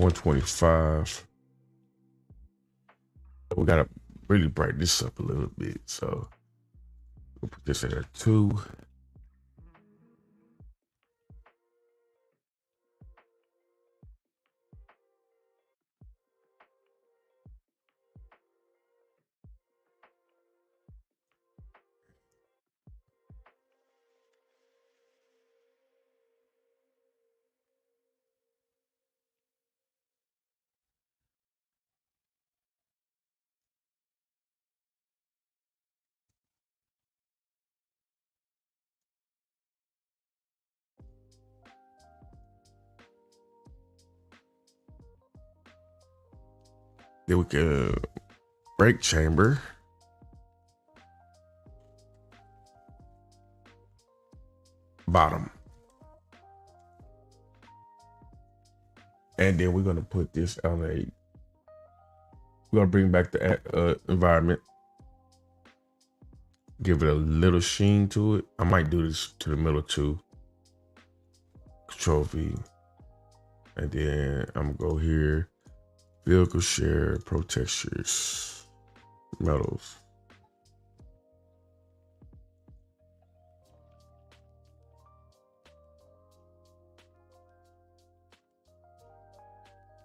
$125. We gotta really brighten this up a little bit. So we'll put this at a 2. Then we can brake chamber. Bottom. And then we're gonna put this on a. We're gonna bring back the environment. Give it a little sheen to it. I might do this to the middle too. Control V. And then I'm gonna go here. Vehicle share, pro textures, metals.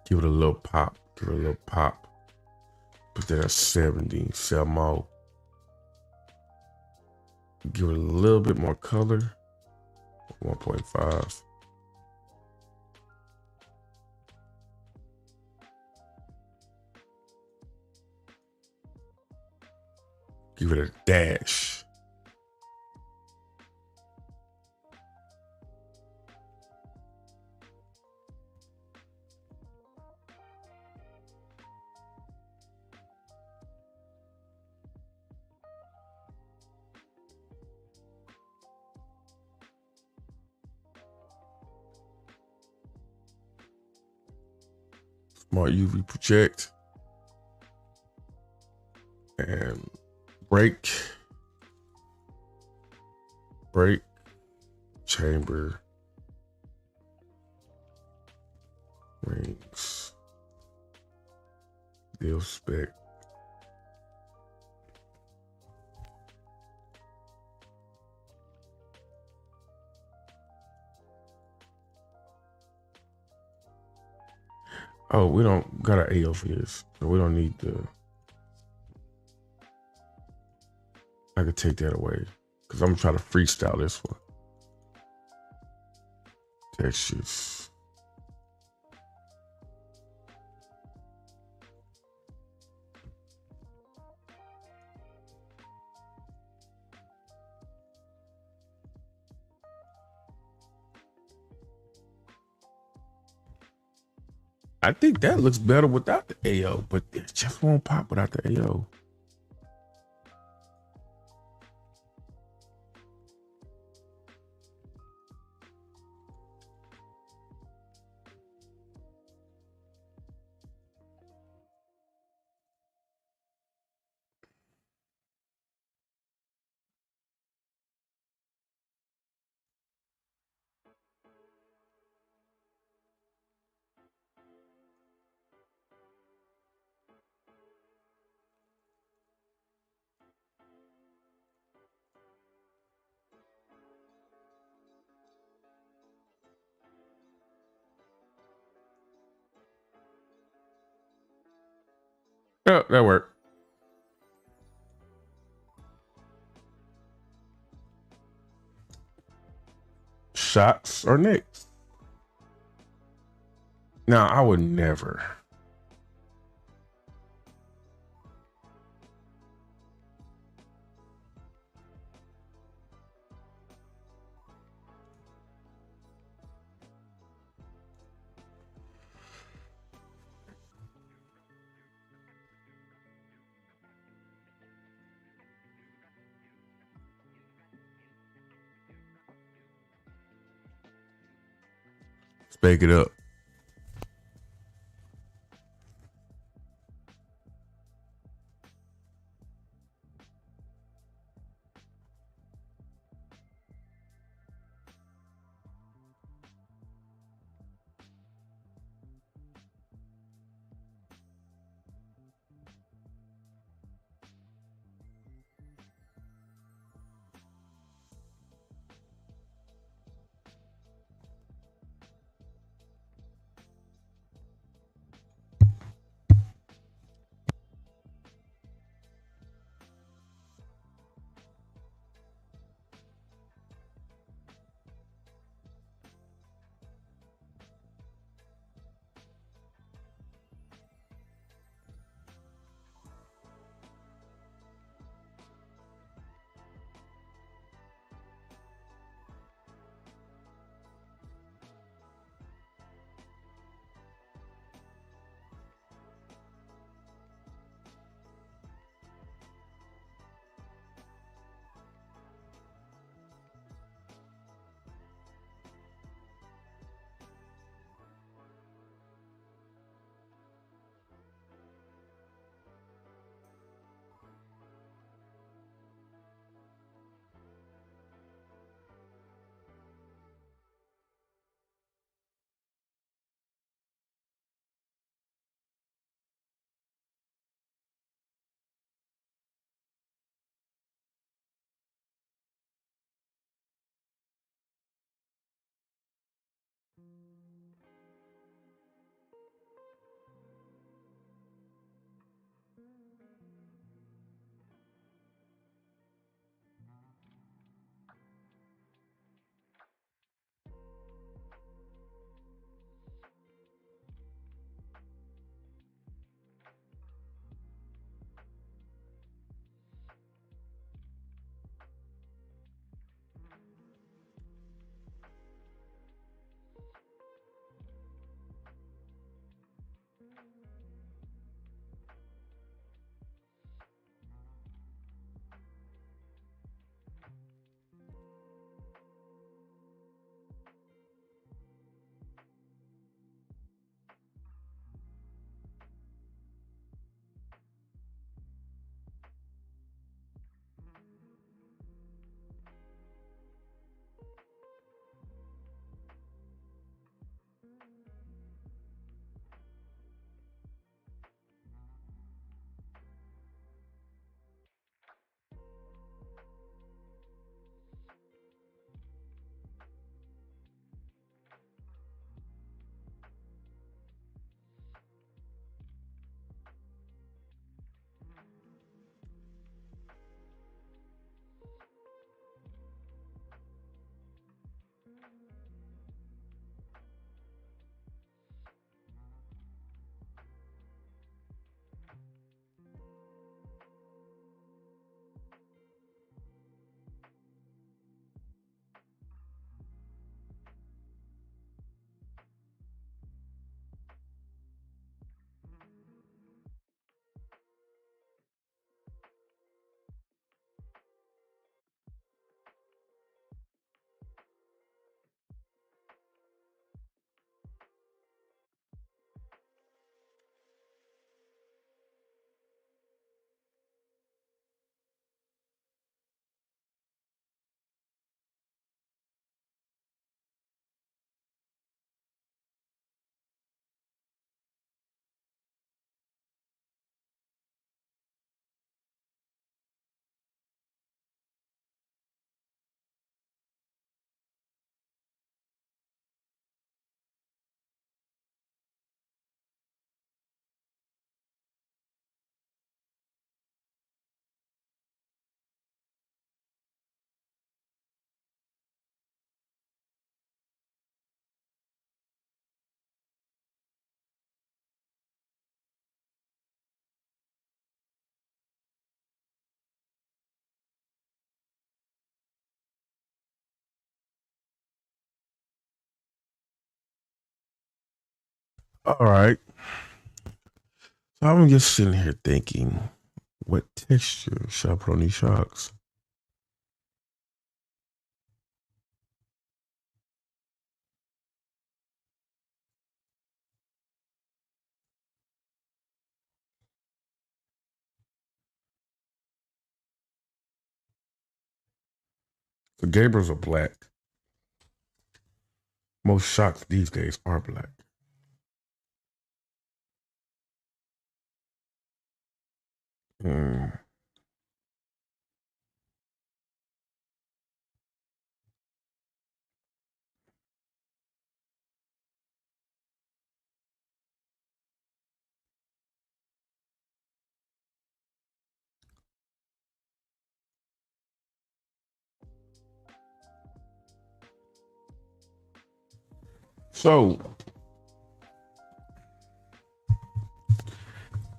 Give it a little pop. Give it a little pop. Put that at 70. Sell more. Give it a little bit more color. 1.5. Give it a dash. Smart UV project. And brake chamber rings deal spec. Oh, we don't got an AO for this, so we don't need the. I could take that away because I'm trying to freestyle this one. Textures. I think that looks better without the AO, but it just won't pop without the AO. Yeah, that worked. Shots are next. Now, I would never. Bake it up. All right. So I'm just sitting here thinking, what texture should I put on these shocks? The Gabriels are black. Most shocks these days are black. Mm. So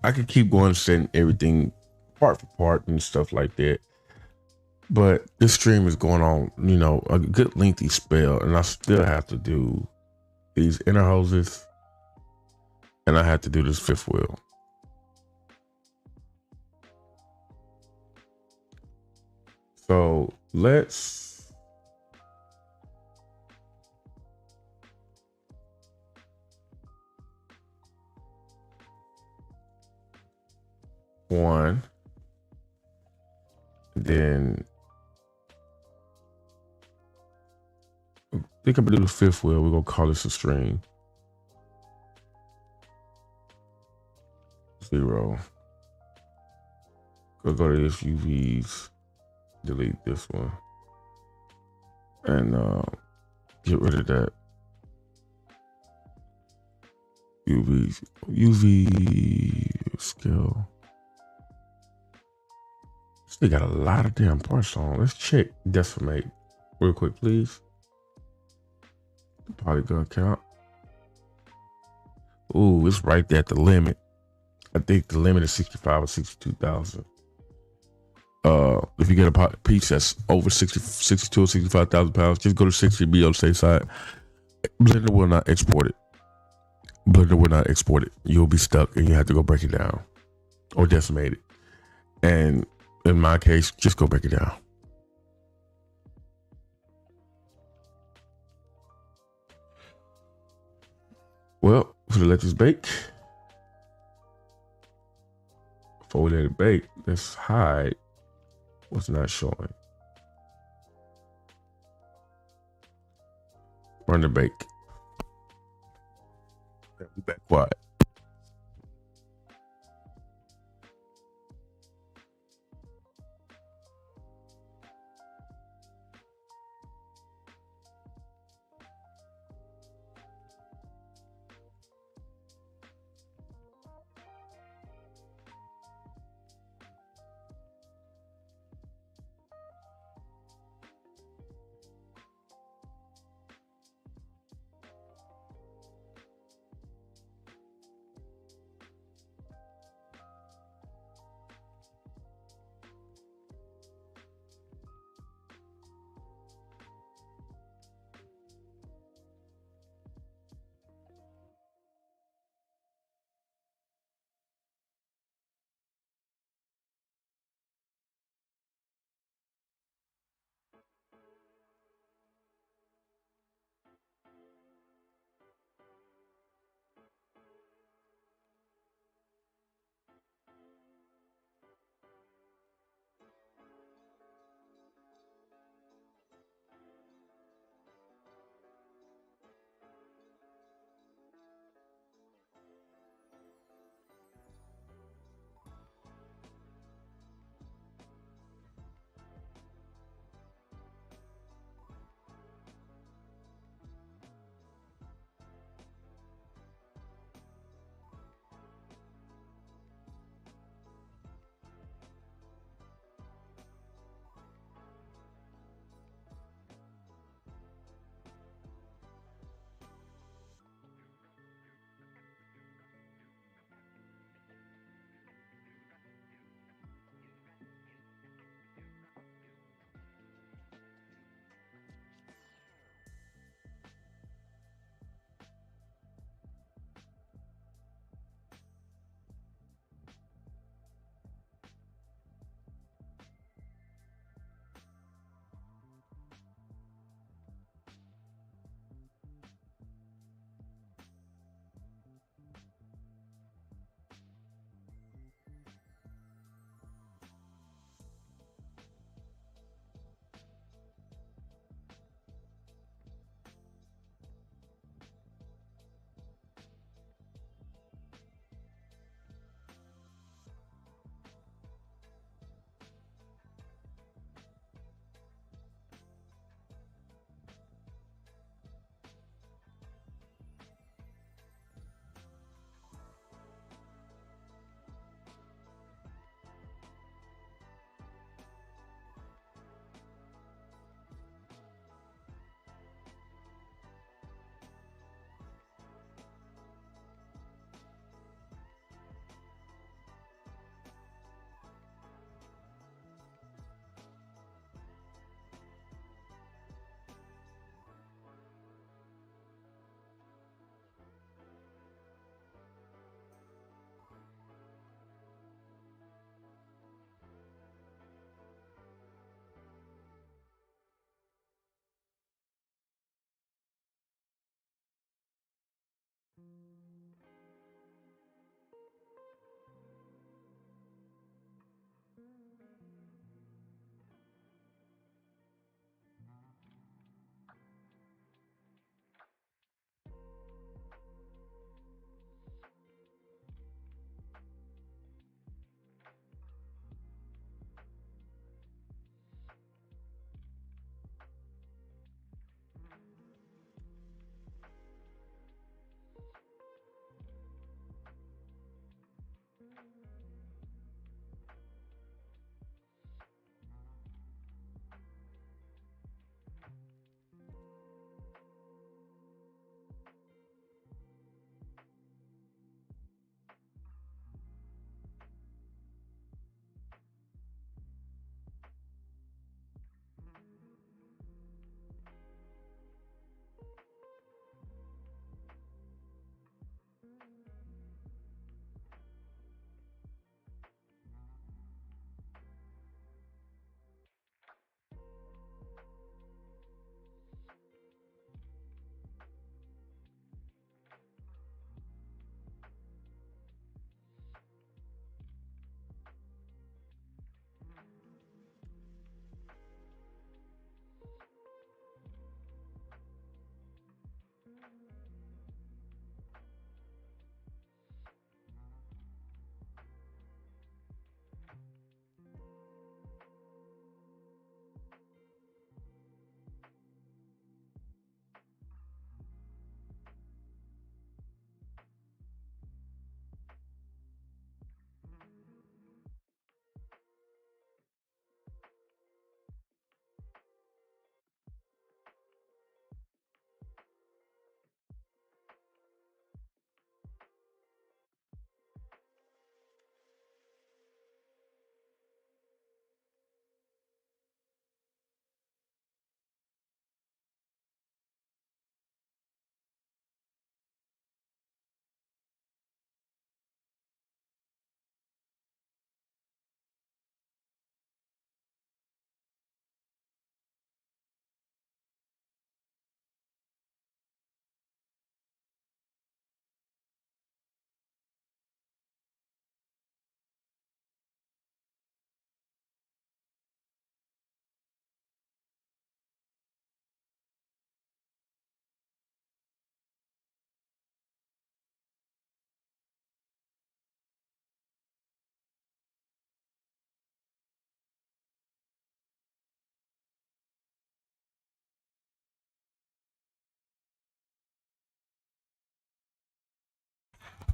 I could keep going setting everything part for part and stuff like that. But this stream is going on, a good lengthy spell, and I still have to do these inner hoses, and I have to do this fifth wheel. So let's one, then I think I'm gonna do the fifth wheel. We're gonna call this a string. 0. Go to this UVs, delete this one, and get rid of that. UV scale. They got a lot of damn parts on. Let's check decimate real quick, please. The polygon count. Ooh, it's right there at the limit. I think the limit is 65 or 62,000. If you get a piece that's over 62 or 65,000 pounds, just go to 60, be on the safe side. Blender will not export it. You'll be stuck and you have to go break it down or decimate it. And in my case, just go break it down. Well, so let this bake. Before we let it bake, let's hide what's not showing. Run the bake. Be back quiet.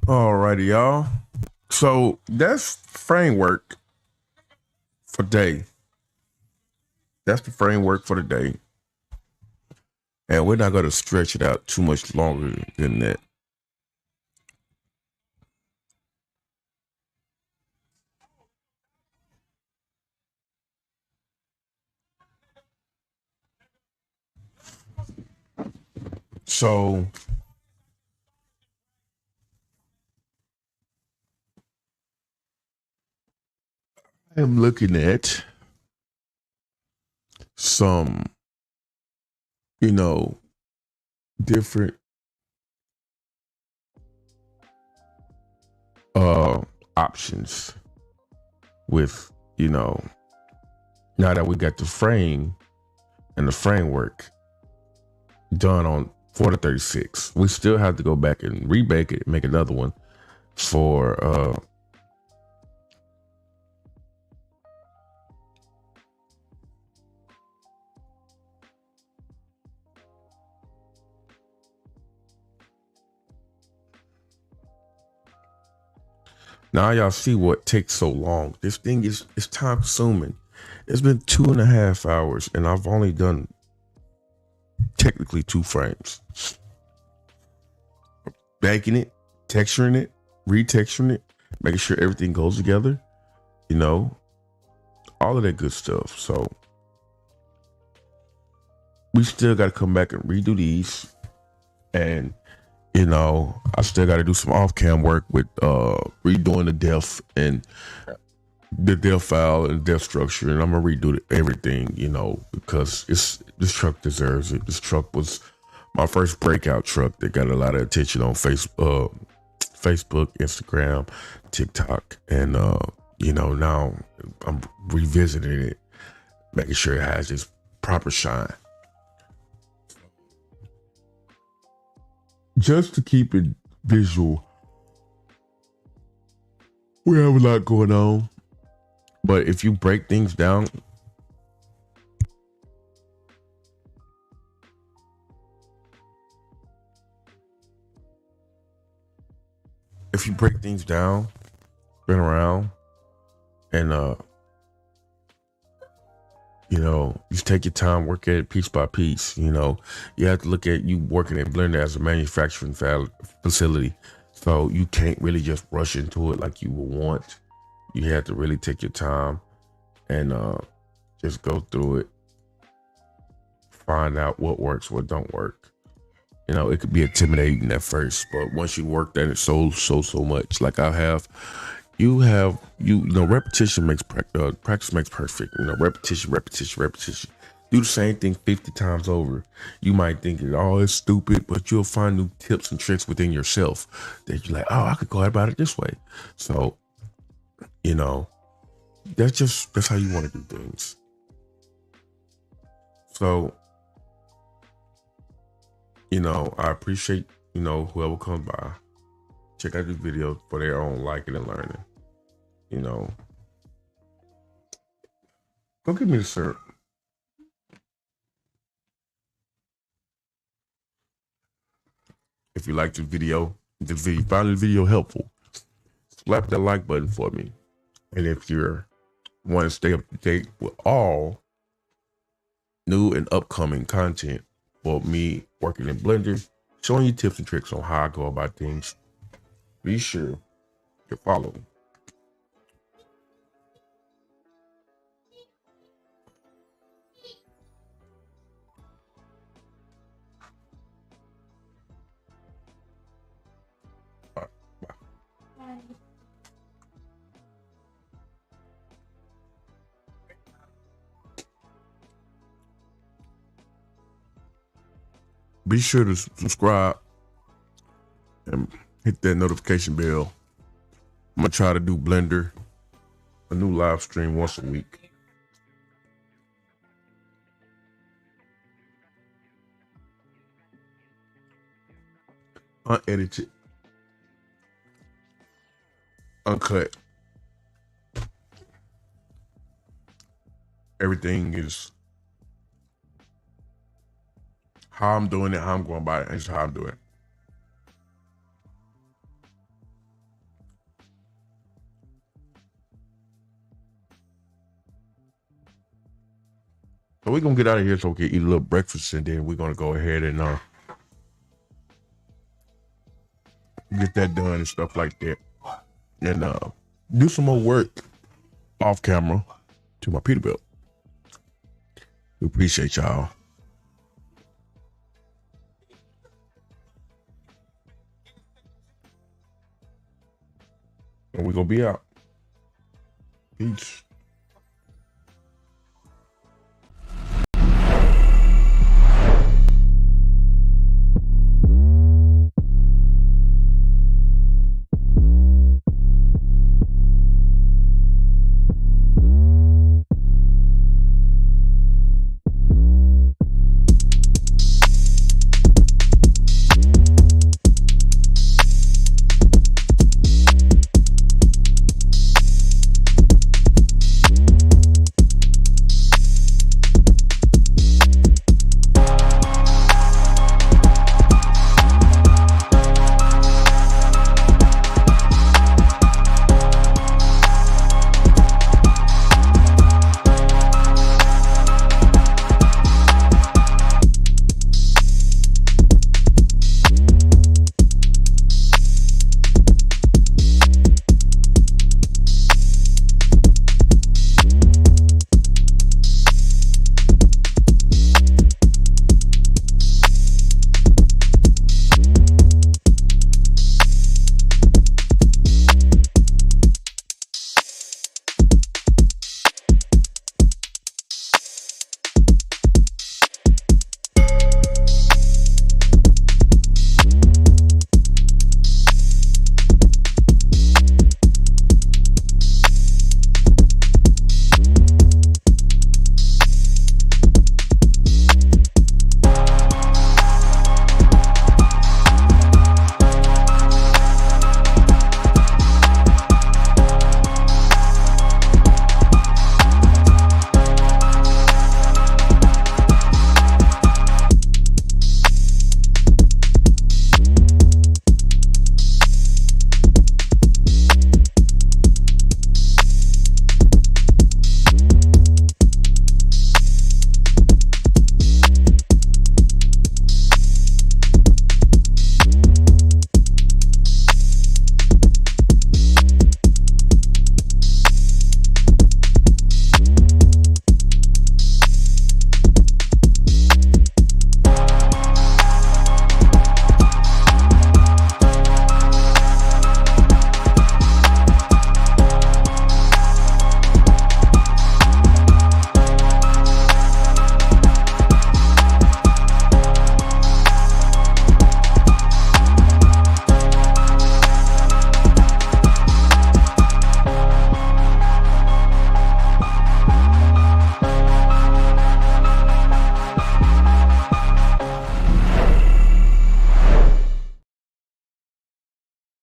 Alrighty, y'all. So that's framework for day. That's the framework for the day. And we're not going to stretch it out too much longer than that. So I am looking at some, different options with, now that we got the frame and the framework done on for the 36. We still have to go back and rebake it, make another one for now y'all see what takes so long. This thing is time consuming. It's been 2.5 hours and I've only done technically 2 frames. Baking it, texturing it, retexturing it, making sure everything goes together, all of that good stuff. So we still got to come back and redo these. And, I still got to do some off-cam work with redoing the depth and the depth file and depth structure. And I'm going to redo everything, because this truck deserves it. This truck was my first breakout truck that got a lot of attention on Facebook, Instagram, TikTok, and now I'm revisiting it, making sure it has its proper shine. Just to keep it visual, we have a lot going on, but if you break things down, spin around, and you take your time, work at it piece by piece. You have to look at you working at Blender as a manufacturing facility, so you can't really just rush into it like you would want. You have to really take your time and just go through it, find out what works, what don't work. It could be intimidating at first, but once you work at it so much, like I have, repetition makes practice makes perfect. Repetition. Do the same thing 50 times over. You might think it's stupid, but you'll find new tips and tricks within yourself that you're like, oh, I could go about it this way. So, that's how you want to do things. So, I appreciate, whoever comes by, check out this video for their own liking and learning. Go give me the syrup. If you like this video, if you found this video helpful, slap that like button for me. And if you want to stay up to date with all new and upcoming content for me working in Blender, showing you tips and tricks on how I go about things, be sure to follow me. Be sure to subscribe and hit that notification bell. I'm gonna try to do Blender, a new live stream once a week. Unedited, uncut. Everything is how I'm doing it, how I'm going about it, and just how I'm doing it. So we're gonna get out of here so we can eat a little breakfast, and then we're gonna go ahead and get that done and stuff like that, and do some more work off camera to my Peterbilt. We appreciate y'all. And we're gonna be out. Peace.